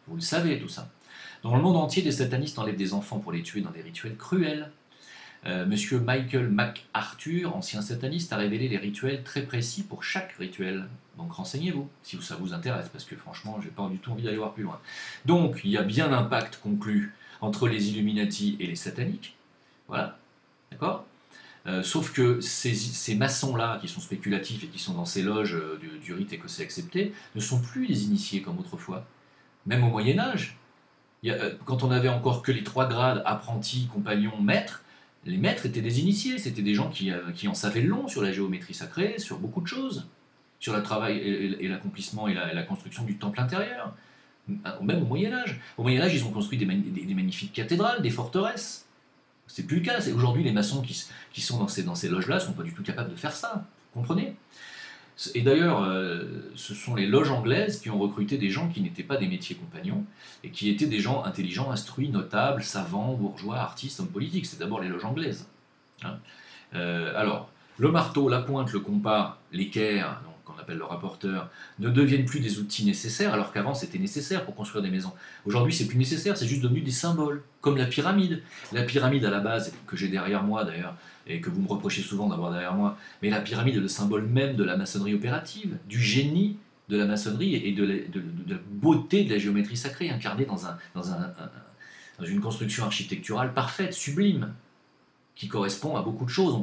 Vous le savez tout ça. Dans le monde entier, des satanistes enlèvent des enfants pour les tuer dans des rituels cruels. Monsieur Michael MacArthur, ancien sataniste, a révélé les rituels très précis pour chaque rituel. Donc renseignez-vous, si ça vous intéresse, parce que franchement, j'ai pas du tout envie d'aller voir plus loin. Donc, il y a bien un pacte conclu entre les Illuminati et les sataniques. Voilà. D'accord ? Sauf que ces maçons-là, qui sont spéculatifs et qui sont dans ces loges du rite écossais accepté, ne sont plus des initiés comme autrefois. Même au Moyen-Âge, quand on n'avait encore que les 3 grades, apprentis, compagnons, maîtres, les maîtres étaient des initiés, c'était des gens qui en savaient long sur la géométrie sacrée, sur beaucoup de choses, sur le travail et l'accomplissement et la construction du temple intérieur. Même au Moyen-Âge. Au Moyen-Âge, ils ont construit des magnifiques cathédrales, des forteresses. C'est plus le cas. Aujourd'hui, les maçons qui sont dans ces loges-là ne sont pas du tout capables de faire ça. Vous comprenez ? Et d'ailleurs, ce sont les loges anglaises qui ont recruté des gens qui n'étaient pas des métiers compagnons et qui étaient des gens intelligents, instruits, notables, savants, bourgeois, artistes, hommes politiques. C'est d'abord les loges anglaises. Hein. Alors, le marteau, la pointe, le compas, l'équerre, qu'on appelle le rapporteur, ne deviennent plus des outils nécessaires, alors qu'avant c'était nécessaire pour construire des maisons. Aujourd'hui c'est plus nécessaire, c'est juste devenu des symboles, comme la pyramide. La pyramide à la base, que j'ai derrière moi d'ailleurs, et que vous me reprochez souvent d'avoir derrière moi, mais la pyramide est le symbole même de la maçonnerie opérative, du génie de la maçonnerie et de la beauté de la géométrie sacrée, incarnée dans une construction architecturale parfaite, sublime, qui correspond à beaucoup de choses.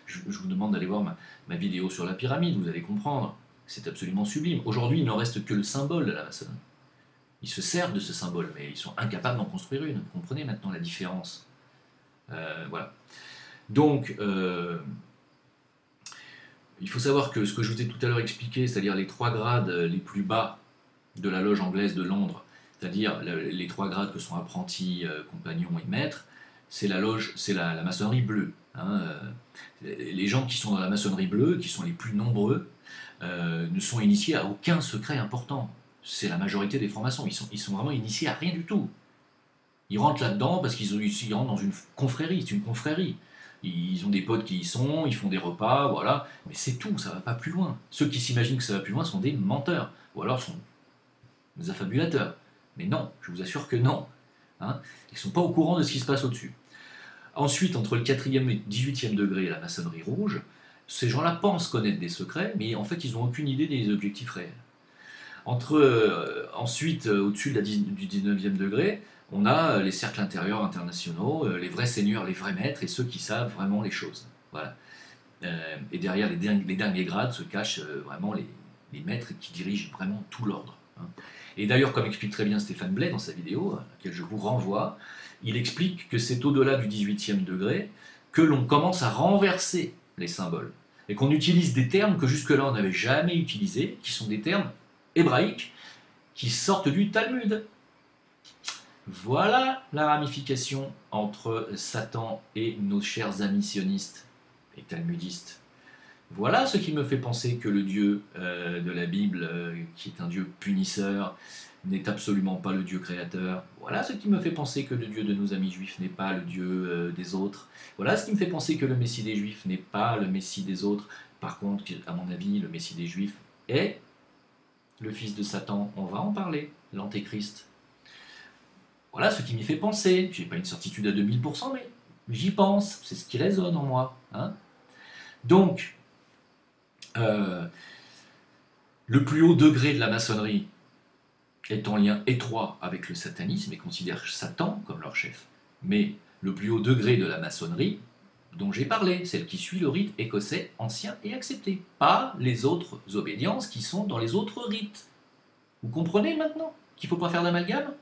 Je vous demande d'aller voir ma vidéo sur la pyramide, vous allez comprendre. C'est absolument sublime. Aujourd'hui, il ne reste que le symbole de la maçonnerie. Ils se servent de ce symbole, mais ils sont incapables d'en construire une. Vous comprenez maintenant la différence. Voilà. Donc, il faut savoir que ce que je vous ai tout à l'heure expliqué, c'est-à-dire les 3 grades les plus bas de la loge anglaise de Londres, c'est-à-dire les 3 grades que sont apprentis, compagnons et maîtres, c'est la maçonnerie bleue. Hein. Les gens qui sont dans la maçonnerie bleue, qui sont les plus nombreux, ne sont initiés à aucun secret important. C'est la majorité des francs-maçons. Ils sont vraiment initiés à rien du tout. Ils rentrent là-dedans parce qu'ils rentrent dans une confrérie. C'est une confrérie. Ils ont des potes qui y sont, ils font des repas, voilà. Mais c'est tout, ça va pas plus loin. Ceux qui s'imaginent que ça va plus loin sont des menteurs. Ou alors sont des affabulateurs. Mais non, je vous assure que non. Hein, ils ne sont pas au courant de ce qui se passe au-dessus. Ensuite, entre le 4e et le 18e degré, la maçonnerie rouge, ces gens-là pensent connaître des secrets, mais en fait, ils n'ont aucune idée des objectifs réels. Ensuite, au-dessus du 19e degré, on a les cercles intérieurs internationaux, les vrais seigneurs, les vrais maîtres, et ceux qui savent vraiment les choses. Voilà. Et derrière les derniers grades se cachent vraiment les maîtres qui dirigent vraiment tout l'ordre. Hein. Et d'ailleurs, comme explique très bien Stéphane Blais dans sa vidéo, à laquelle je vous renvoie, il explique que c'est au-delà du 18e degré que l'on commence à renverser les symboles. Et qu'on utilise des termes que jusque-là on n'avait jamais utilisés, qui sont des termes hébraïques, qui sortent du Talmud. Voilà la ramification entre Satan et nos chers amis sionistes et talmudistes. Voilà ce qui me fait penser que le Dieu de la Bible, qui est un Dieu punisseur, n'est absolument pas le Dieu créateur. Voilà ce qui me fait penser que le Dieu de nos amis juifs n'est pas le Dieu des autres. Voilà ce qui me fait penser que le Messie des Juifs n'est pas le Messie des autres. Par contre, à mon avis, le Messie des Juifs est le fils de Satan. On va en parler, l'Antéchrist. Voilà ce qui m'y fait penser. Je n'ai pas une certitude à 2000%, mais j'y pense. C'est ce qui résonne en moi. Hein. Donc, le plus haut degré de la maçonnerie est en lien étroit avec le satanisme et considère Satan comme leur chef. Mais le plus haut degré de la maçonnerie, dont j'ai parlé, celle qui suit le rite écossais ancien et accepté, pas les autres obédiences qui sont dans les autres rites. Vous comprenez maintenant qu'il ne faut pas faire d'amalgame?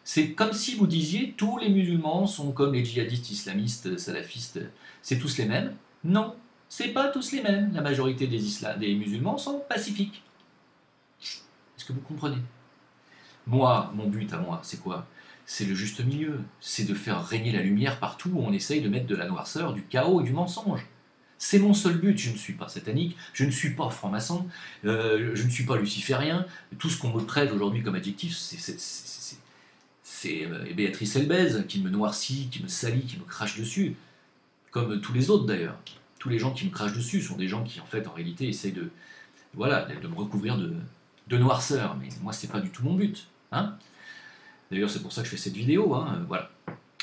C'est comme si vous disiez tous les musulmans sont comme les djihadistes islamistes, salafistes, c'est tous les mêmes. Non, c'est pas tous les mêmes. La majorité des musulmans sont pacifiques. Est-ce que vous comprenez? Moi, mon but à moi, c'est quoi? C'est le juste milieu. C'est de faire régner la lumière partout où on essaye de mettre de la noirceur, du chaos et du mensonge. C'est mon seul but. Je ne suis pas satanique, je ne suis pas franc-maçon, je ne suis pas luciférien. Tout ce qu'on me prête aujourd'hui comme adjectif, c'est Béatrice Elbez qui me noircit, qui me salit, qui me crache dessus. Comme tous les autres d'ailleurs. Tous les gens qui me crachent dessus sont des gens qui, en fait, en réalité, essayent de me recouvrir de noirceur. Mais moi, c'est pas du tout mon but. Hein. D'ailleurs, c'est pour ça que je fais cette vidéo. Hein, voilà.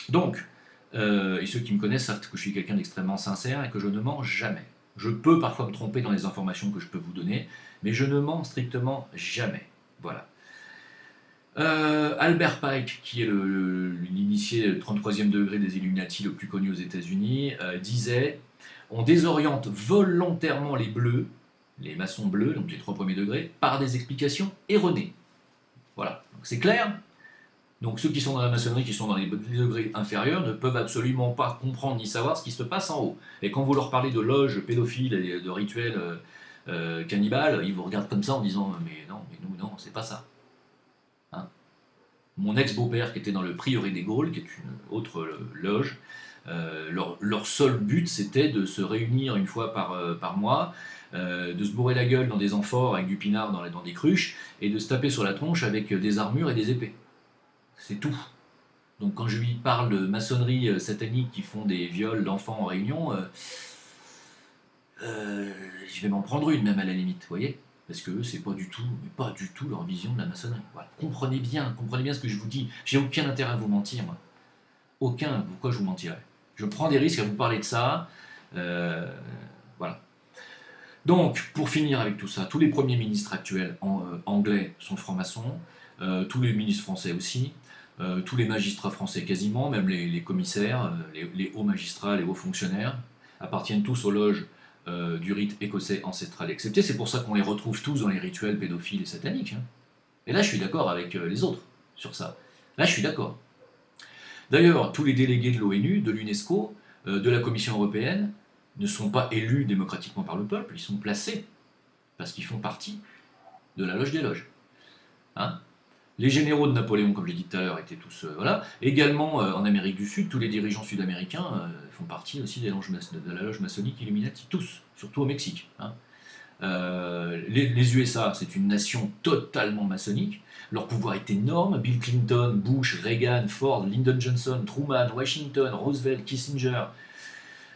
Donc, et ceux qui me connaissent savent que je suis quelqu'un d'extrêmement sincère et que je ne mens jamais. Je peux parfois me tromper dans les informations que je peux vous donner, mais je ne mens strictement jamais. Voilà. Albert Pike, qui est l'initié 33e degré des Illuminati le plus connu aux États-Unis, disait « On désoriente volontairement les bleus, les maçons bleus, donc les 3 premiers degrés, par des explications erronées. » Voilà, c'est clair. Donc ceux qui sont dans la maçonnerie, qui sont dans les degrés inférieurs, ne peuvent absolument pas comprendre ni savoir ce qui se passe en haut. Et quand vous leur parlez de loges pédophiles et de rituels cannibales, ils vous regardent comme ça en disant « Mais non, mais nous, non, c'est pas ça. » Hein. Mon ex-beau-père qui était dans le prieuré des Gaules, qui est une autre loge, leur seul but c'était de se réunir une fois par mois, de se bourrer la gueule dans des amphores avec du pinard dans des cruches, et de se taper sur la tronche avec des armures et des épées. C'est tout. Donc quand je lui parle de maçonnerie satanique qui font des viols d'enfants en réunion, je vais m'en prendre une même à la limite, vous voyez? Parce que eux, c'est pas du tout leur vision de la maçonnerie. Voilà. Comprenez bien ce que je vous dis. J'ai aucun intérêt à vous mentir, moi. Aucun. Pourquoi je vous mentirais? Je prends des risques à vous parler de ça. Voilà. Donc, pour finir avec tout ça, tous les premiers ministres actuels anglais sont francs-maçons, tous les ministres français aussi, tous les magistrats français quasiment, même les commissaires, les hauts magistrats, les hauts fonctionnaires, appartiennent tous aux loges du rite écossais ancestral accepté. C'est pour ça qu'on les retrouve tous dans les rituels pédophiles et sataniques. Hein. Et là, je suis d'accord avec les autres sur ça. Là, je suis d'accord. D'ailleurs, tous les délégués de l'ONU, de l'UNESCO, de la Commission européenne, ne sont pas élus démocratiquement par le peuple, ils sont placés, parce qu'ils font partie de la loge des loges. Hein. Les généraux de Napoléon, comme j'ai dit tout à l'heure, étaient tous... voilà. Également, en Amérique du Sud, tous les dirigeants sud-américains font partie aussi de la loge maçonnique Illuminati, tous, surtout au Mexique. Hein. Les USA, c'est une nation totalement maçonnique. Leur pouvoir est énorme. Bill Clinton, Bush, Reagan, Ford, Lyndon Johnson, Truman, Washington, Roosevelt, Kissinger,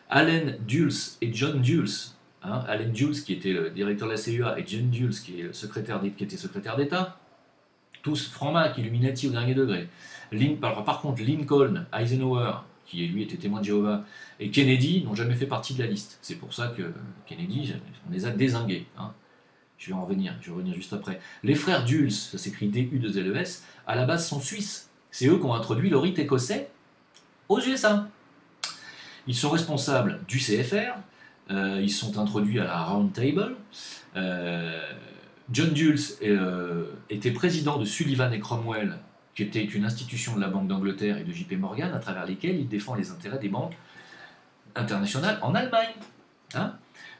Allen Dulles et John Dulles. Hein, Allen Dulles, qui était le directeur de la CIA, et John Dulles, qui était secrétaire d'État. Tous francs-macs, Illuminati au dernier degré. Par contre, Lincoln, Eisenhower, qui lui était témoin de Jéhovah, et Kennedy n'ont jamais fait partie de la liste. C'est pour ça que Kennedy, on les a dézingués. Hein. Je vais je vais revenir juste après. Les frères Dulles, ça s'écrit D-U-2-L-E-S, à la base sont suisses. C'est eux qui ont introduit le rite écossais aux USA. Ils sont responsables du CFR, ils sont introduits à la Round Table. John Dulles était président de Sullivan et Cromwell, qui était une institution de la Banque d'Angleterre et de JP Morgan, à travers lesquelles il défend les intérêts des banques internationales en Allemagne. Hein.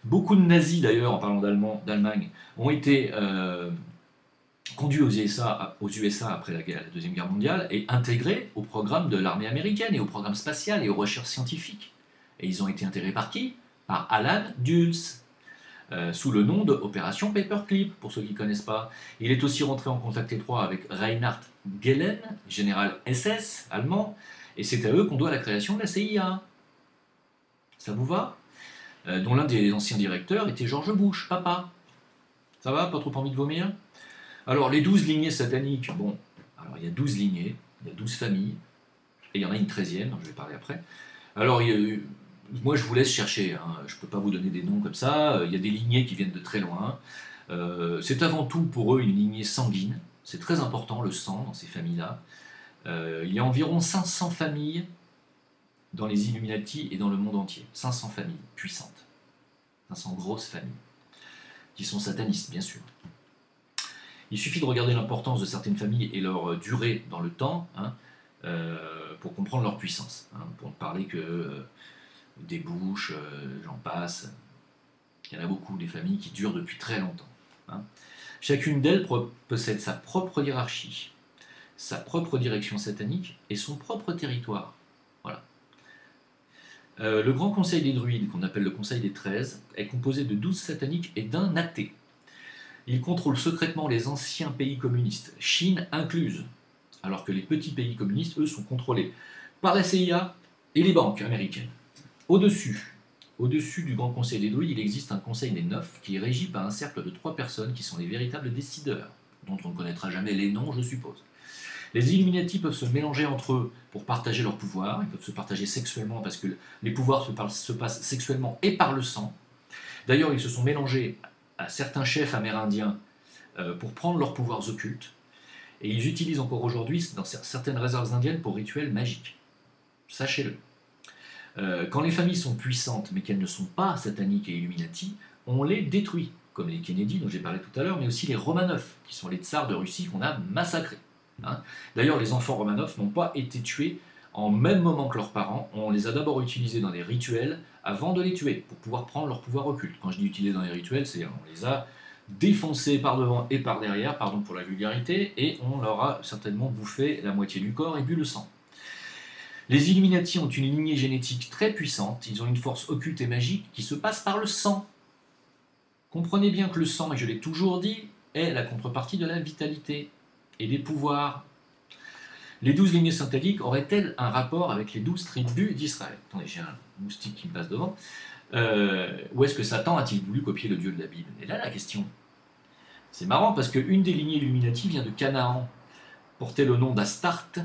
Beaucoup de nazis, d'ailleurs, en parlant d'Allemagne, ont été conduits aux USA après la Deuxième Guerre mondiale et intégrés au programme de l'armée américaine et au programme spatial et aux recherches scientifiques. Et ils ont été intégrés par qui? Par Alan Dulles, sous le nom de Opération Paperclip, pour ceux qui ne connaissent pas. Il est aussi rentré en contact étroit avec Reinhard Gehlen, général SS allemand, et c'est à eux qu'on doit la création de la CIA. Ça vous va? Dont l'un des anciens directeurs était George Bush, papa. Ça va? Pas trop envie de vomir? Alors, les 12 lignées sataniques, bon, alors il y a 12 lignées, il y a 12 familles, et il y en a une 13e, dont je vais parler après. Alors, moi je vous laisse chercher, hein, je ne peux pas vous donner des noms comme ça, il y a des lignées qui viennent de très loin. C'est avant tout pour eux une lignée sanguine, c'est très important le sang dans ces familles-là. Il y a environ 500 familles dans les Illuminati et dans le monde entier. 500 familles puissantes, 500 grosses familles, qui sont satanistes bien sûr. Il suffit de regarder l'importance de certaines familles et leur durée dans le temps, hein, pour comprendre leur puissance. Hein, pour ne parler que des Bush, j'en passe. Il y en a beaucoup, des familles qui durent depuis très longtemps. Hein. Chacune d'elles possède sa propre hiérarchie, sa propre direction satanique et son propre territoire. Voilà. Le Grand Conseil des Druides, qu'on appelle le Conseil des 13, est composé de 12 sataniques et d'un athée. Il contrôle secrètement les anciens pays communistes, Chine incluse, alors que les petits pays communistes, eux, sont contrôlés par la CIA et les banques américaines. Au-dessus du Grand Conseil des Druides, il existe un Conseil des Neuf qui est régi par un cercle de 3 personnes qui sont les véritables décideurs, dont on ne connaîtra jamais les noms, je suppose. Les Illuminati peuvent se mélanger entre eux pour partager leur pouvoir, ils peuvent se partager sexuellement parce que les pouvoirs se passent sexuellement et par le sang. D'ailleurs, ils se sont mélangés à certains chefs amérindiens pour prendre leurs pouvoirs occultes, et ils utilisent encore aujourd'hui dans certaines réserves indiennes pour rituels magiques. Sachez-le. Quand les familles sont puissantes mais qu'elles ne sont pas sataniques et Illuminati, on les détruit, comme les Kennedy dont j'ai parlé tout à l'heure, mais aussi les Romanov, qui sont les tsars de Russie qu'on a massacrés. Hein. D'ailleurs, les enfants Romanov n'ont pas été tués en même moment que leurs parents, on les a d'abord utilisés dans des rituels avant de les tuer, pour pouvoir prendre leur pouvoir occulte. Quand je dis utilisés dans les rituels, c'est on les a défoncés par devant et par derrière, pardon pour la vulgarité, et on leur a certainement bouffé la moitié du corps et bu le sang. Les Illuminati ont une lignée génétique très puissante, ils ont une force occulte et magique qui se passe par le sang. Comprenez bien que le sang, et je l'ai toujours dit, est la contrepartie de la vitalité et des pouvoirs. Les 12 lignées sataniques auraient-elles un rapport avec les 12 tribus d'Israël? Attendez, j'ai un moustique qui me passe devant. Ou est-ce que Satan a-t-il voulu copier le Dieu de la Bible? Et là, la question. C'est marrant parce qu'une des lignées Illuminati vient de Canaan, portait le nom d'Astarte,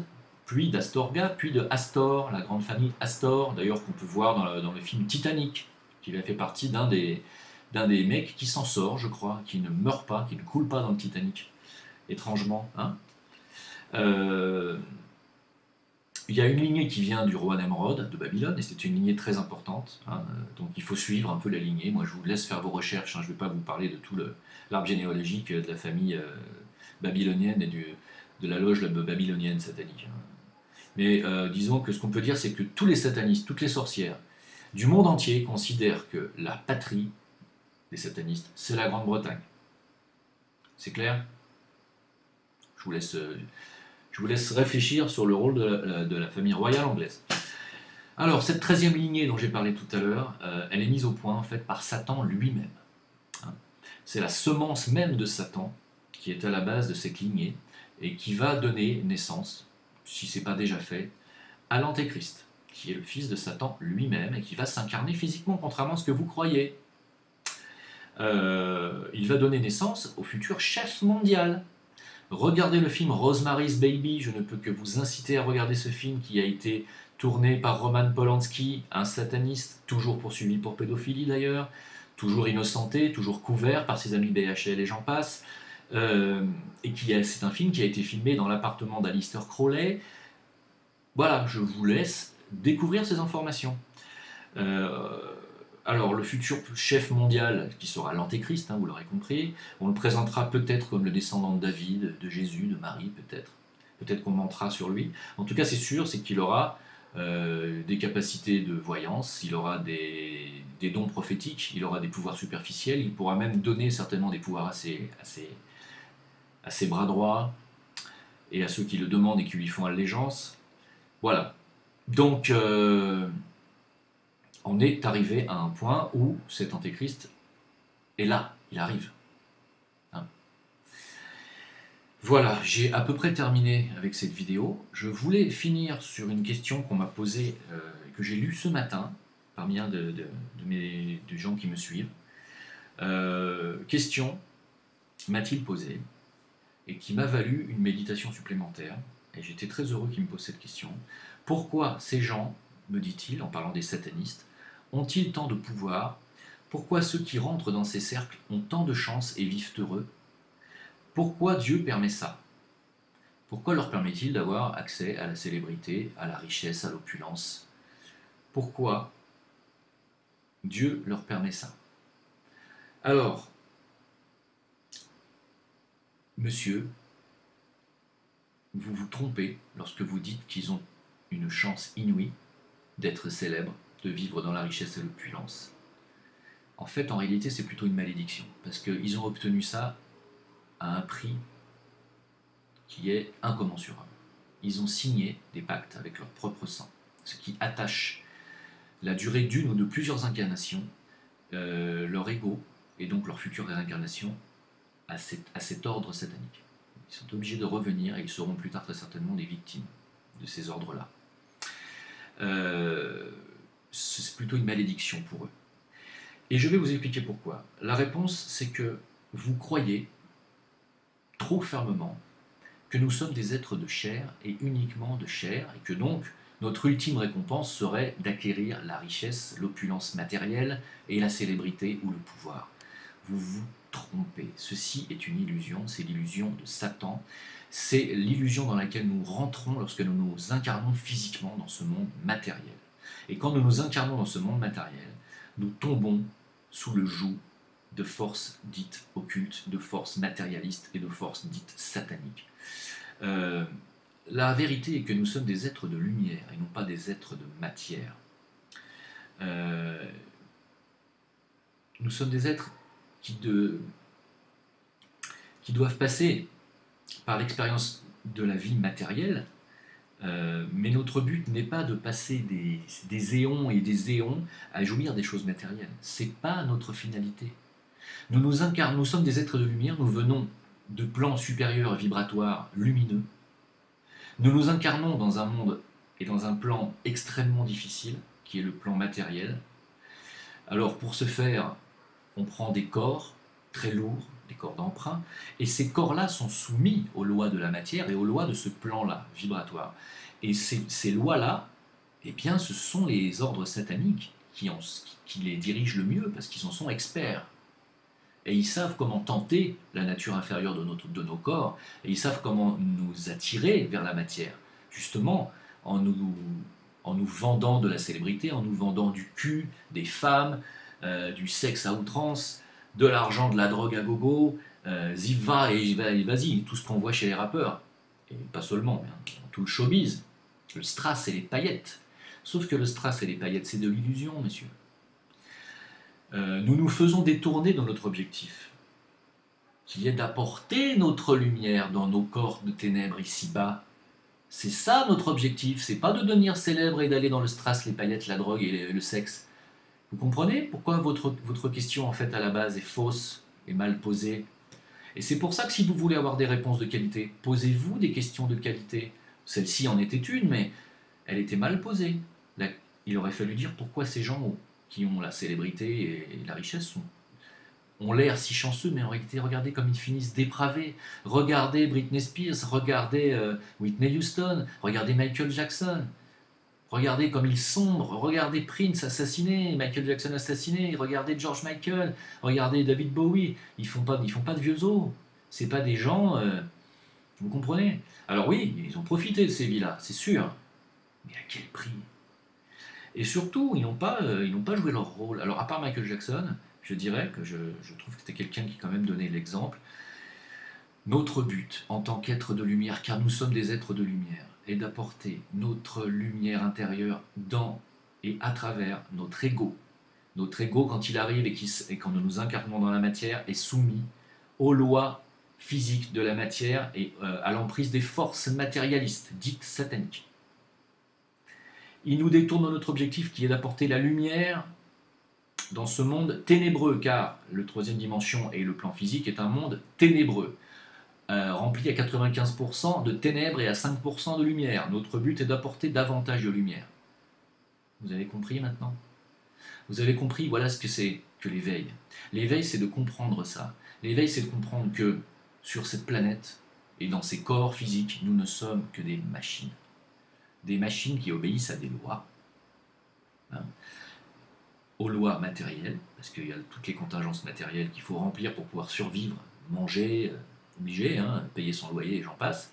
puis d'Astorga, puis de Astor, la grande famille Astor, d'ailleurs qu'on peut voir dans le film Titanic, qui fait partie d'un des mecs qui s'en sort, je crois, qui ne meurt pas, qui ne coule pas dans le Titanic, étrangement. Hein. Il y a une lignée qui vient du roi Nemrod de Babylone, et c'est une lignée très importante, hein, donc il faut suivre un peu la lignée. Moi je vous laisse faire vos recherches, hein, je ne vais pas vous parler de tout l'arbre généalogique de la famille babylonienne et de la loge babylonienne satanique. Hein. Mais disons que ce qu'on peut dire, c'est que tous les satanistes, toutes les sorcières du monde entier considèrent que la patrie des satanistes, c'est la Grande-Bretagne. C'est clair? Je vous laisse réfléchir sur le rôle de la famille royale anglaise. Alors, cette 13e lignée dont j'ai parlé tout à l'heure, elle est mise au point en fait par Satan lui-même. Hein. C'est la semence même de Satan qui est à la base de cette lignée et qui va donner naissance, si ce n'est pas déjà fait, à l'Antéchrist, qui est le fils de Satan lui-même et qui va s'incarner physiquement, contrairement à ce que vous croyez. Il va donner naissance au futur chef mondial. Regardez le film Rosemary's Baby, je ne peux que vous inciter à regarder ce film qui a été tourné par Roman Polanski, un sataniste, toujours poursuivi pour pédophilie d'ailleurs, toujours innocenté, toujours couvert par ses amis BHL et j'en passe, c'est un film qui a été filmé dans l'appartement d'Alistair Crowley. Voilà, je vous laisse découvrir ces informations. Alors, le futur chef mondial, qui sera l'Antéchrist, hein, vous l'aurez compris, on le présentera peut-être comme le descendant de David, de Jésus, de Marie, peut-être. Peut-être qu'on mentera sur lui. En tout cas, c'est sûr, c'est qu'il aura des capacités de voyance, il aura des dons prophétiques, il aura des pouvoirs superficiels, il pourra même donner certainement des pouvoirs à ses bras droits et à ceux qui le demandent et qui lui font allégeance. Voilà. Donc, on est arrivé à un point où cet antéchrist est là, il arrive. Hein. Voilà, j'ai à peu près terminé avec cette vidéo. Je voulais finir sur une question qu'on m'a posée, que j'ai lue ce matin, parmi un de gens qui me suivent. Question m'a-t-il posée, et qui m'a valu une méditation supplémentaire, et j'étais très heureux qu'il me pose cette question. Pourquoi ces gens, me dit-il, en parlant des satanistes, ont-ils tant de pouvoir? Pourquoi ceux qui rentrent dans ces cercles ont tant de chance et vivent heureux? Pourquoi Dieu permet ça? Pourquoi leur permet-il d'avoir accès à la célébrité, à la richesse, à l'opulence? Pourquoi Dieu leur permet ça? Alors, monsieur, vous vous trompez lorsque vous dites qu'ils ont une chance inouïe d'être célèbres, de vivre dans la richesse et l'opulence. En fait, en réalité, c'est plutôt une malédiction, parce qu'ils ont obtenu ça à un prix qui est incommensurable. Ils ont signé des pactes avec leur propre sang, ce qui attache la durée d'une ou de plusieurs incarnations, leur ego, et donc leur future réincarnation, à cet ordre satanique. Ils sont obligés de revenir, et ils seront plus tard très certainement des victimes de ces ordres-là. C'est plutôt une malédiction pour eux. Et je vais vous expliquer pourquoi. La réponse, c'est que vous croyez trop fermement que nous sommes des êtres de chair et uniquement de chair, et que donc notre ultime récompense serait d'acquérir la richesse, l'opulence matérielle et la célébrité ou le pouvoir. Vous vous trompez. Ceci est une illusion, c'est l'illusion de Satan. C'est l'illusion dans laquelle nous rentrons lorsque nous nous incarnons physiquement dans ce monde matériel. Et quand nous nous incarnons dans ce monde matériel, nous tombons sous le joug de forces dites occultes, de forces matérialistes et de forces dites sataniques. La vérité est que nous sommes des êtres de lumière et non pas des êtres de matière. Nous sommes des êtres qui doivent passer par l'expérience de la vie matérielle, mais notre but n'est pas de passer des éons et des éons à jouir des choses matérielles. Ce n'est pas notre finalité. Nous sommes des êtres de lumière, nous venons de plans supérieurs vibratoires lumineux. Nous nous incarnons dans un monde et dans un plan extrêmement difficile, qui est le plan matériel. Alors pour ce faire, on prend des corps très lourds, des corps d'emprunt, et ces corps-là sont soumis aux lois de la matière et aux lois de ce plan-là, vibratoire. Et ces lois-là, eh bien, ce sont les ordres sataniques qui les dirigent le mieux, parce qu'ils en sont experts. Et ils savent comment tenter la nature inférieure de nos corps, et ils savent comment nous attirer vers la matière, justement en nous vendant de la célébrité, en nous vendant du cul, des femmes, du sexe à outrance, de l'argent, de la drogue à gogo, vas-y, tout ce qu'on voit chez les rappeurs, et pas seulement, mais tout le showbiz, le strass et les paillettes. Sauf que le strass et les paillettes, c'est de l'illusion, monsieur. Nous nous faisons détourner de notre objectif, qui est d'apporter notre lumière dans nos corps de ténèbres ici-bas. C'est ça notre objectif, c'est pas de devenir célèbre et d'aller dans le strass, les paillettes, la drogue et le sexe. Vous comprenez pourquoi votre question en fait à la base est fausse et mal posée? Et c'est pour ça que si vous voulez avoir des réponses de qualité, posez-vous des questions de qualité. Celle-ci en était une, mais elle était mal posée. Il aurait fallu dire pourquoi ces gens qui ont la célébrité et la richesse ont l'air si chanceux, mais en réalité, regardez comme ils finissent dépravés. Regardez Britney Spears, regardez Whitney Houston, regardez Michael Jackson. Regardez comme ils sombrent, regardez Prince assassiné, Michael Jackson assassiné, regardez George Michael, regardez David Bowie, ils font pas de vieux os. C'est pas des gens, vous comprenez? Alors oui, ils ont profité de ces vies-là, c'est sûr, mais à quel prix? Et surtout, ils n'ont pas joué leur rôle. Alors à part Michael Jackson, je dirais que je trouve que c'était quelqu'un qui quand même donnait l'exemple. Notre but en tant qu'être de lumière, car nous sommes des êtres de lumière, est d'apporter notre lumière intérieure dans et à travers notre ego. Notre ego, quand il arrive et quand nous nous incarnons dans la matière, est soumis aux lois physiques de la matière et à l'emprise des forces matérialistes, dites sataniques. Il nous détourne de notre objectif qui est d'apporter la lumière dans ce monde ténébreux, car le troisième dimension et le plan physique est un monde ténébreux. Rempli à 95% de ténèbres et à 5% de lumière. Notre but est d'apporter davantage de lumière. Vous avez compris maintenant? Vous avez compris, voilà ce que c'est que l'éveil. L'éveil, c'est de comprendre ça. L'éveil, c'est de comprendre que sur cette planète et dans ces corps physiques, nous ne sommes que des machines. Des machines qui obéissent à des lois. Hein, aux lois matérielles, parce qu'il y a toutes les contingences matérielles qu'il faut remplir pour pouvoir survivre, manger, obligé, hein, payer son loyer et j'en passe.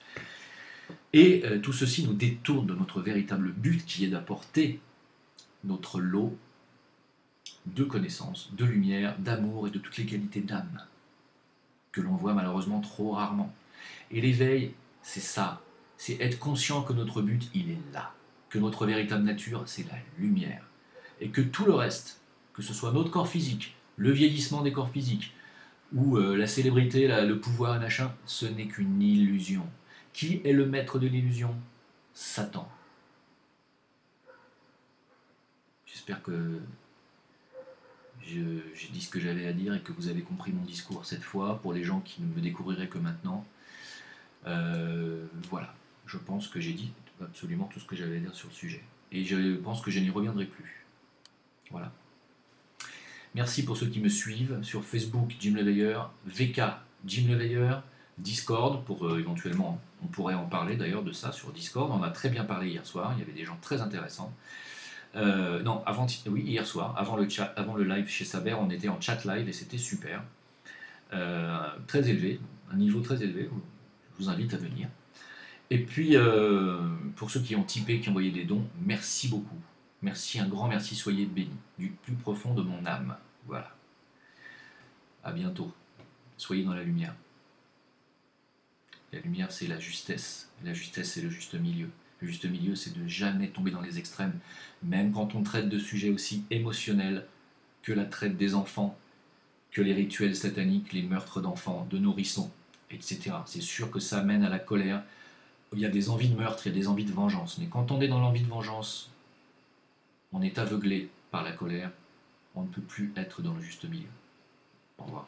Et tout ceci nous détourne de notre véritable but qui est d'apporter notre lot de connaissances, de lumière, d'amour et de toutes les qualités d'âme que l'on voit malheureusement trop rarement. Et l'éveil, c'est ça, c'est être conscient que notre but, il est là, que notre véritable nature, c'est la lumière, et que tout le reste, que ce soit notre corps physique, le vieillissement des corps physiques, ou la célébrité, le pouvoir et machin, ce n'est qu'une illusion. Qui est le maître de l'illusion? Satan. J'espère que j'ai dit ce que j'avais à dire et que vous avez compris mon discours cette fois. Pour les gens qui ne me découvriraient que maintenant, voilà. Je pense que j'ai dit absolument tout ce que j'avais à dire sur le sujet. Et je pense que je n'y reviendrai plus. Voilà. Merci pour ceux qui me suivent sur Facebook, Jim Leveilleur, VK, Jim Leveilleur, Discord, pour éventuellement, on pourrait en parler d'ailleurs de ça sur Discord. On a très bien parlé hier soir, il y avait des gens très intéressants. Non, oui, hier soir, avant le live chez Saber, on était en chat live et c'était super. Très élevé, un niveau très élevé, je vous invite à venir. Et puis, pour ceux qui ont typé, qui ont envoyé des dons, merci beaucoup. Merci, un grand merci, soyez bénis, du plus profond de mon âme. Voilà. À bientôt. Soyez dans la lumière. La lumière, c'est la justesse. La justesse, c'est le juste milieu. Le juste milieu, c'est de jamais tomber dans les extrêmes, même quand on traite de sujets aussi émotionnels que la traite des enfants, que les rituels sataniques, les meurtres d'enfants, de nourrissons, etc. C'est sûr que ça mène à la colère. Il y a des envies de meurtre, il y a des envies de vengeance. Mais quand on est dans l'envie de vengeance, on est aveuglé par la colère, on ne peut plus être dans le juste milieu. Au revoir.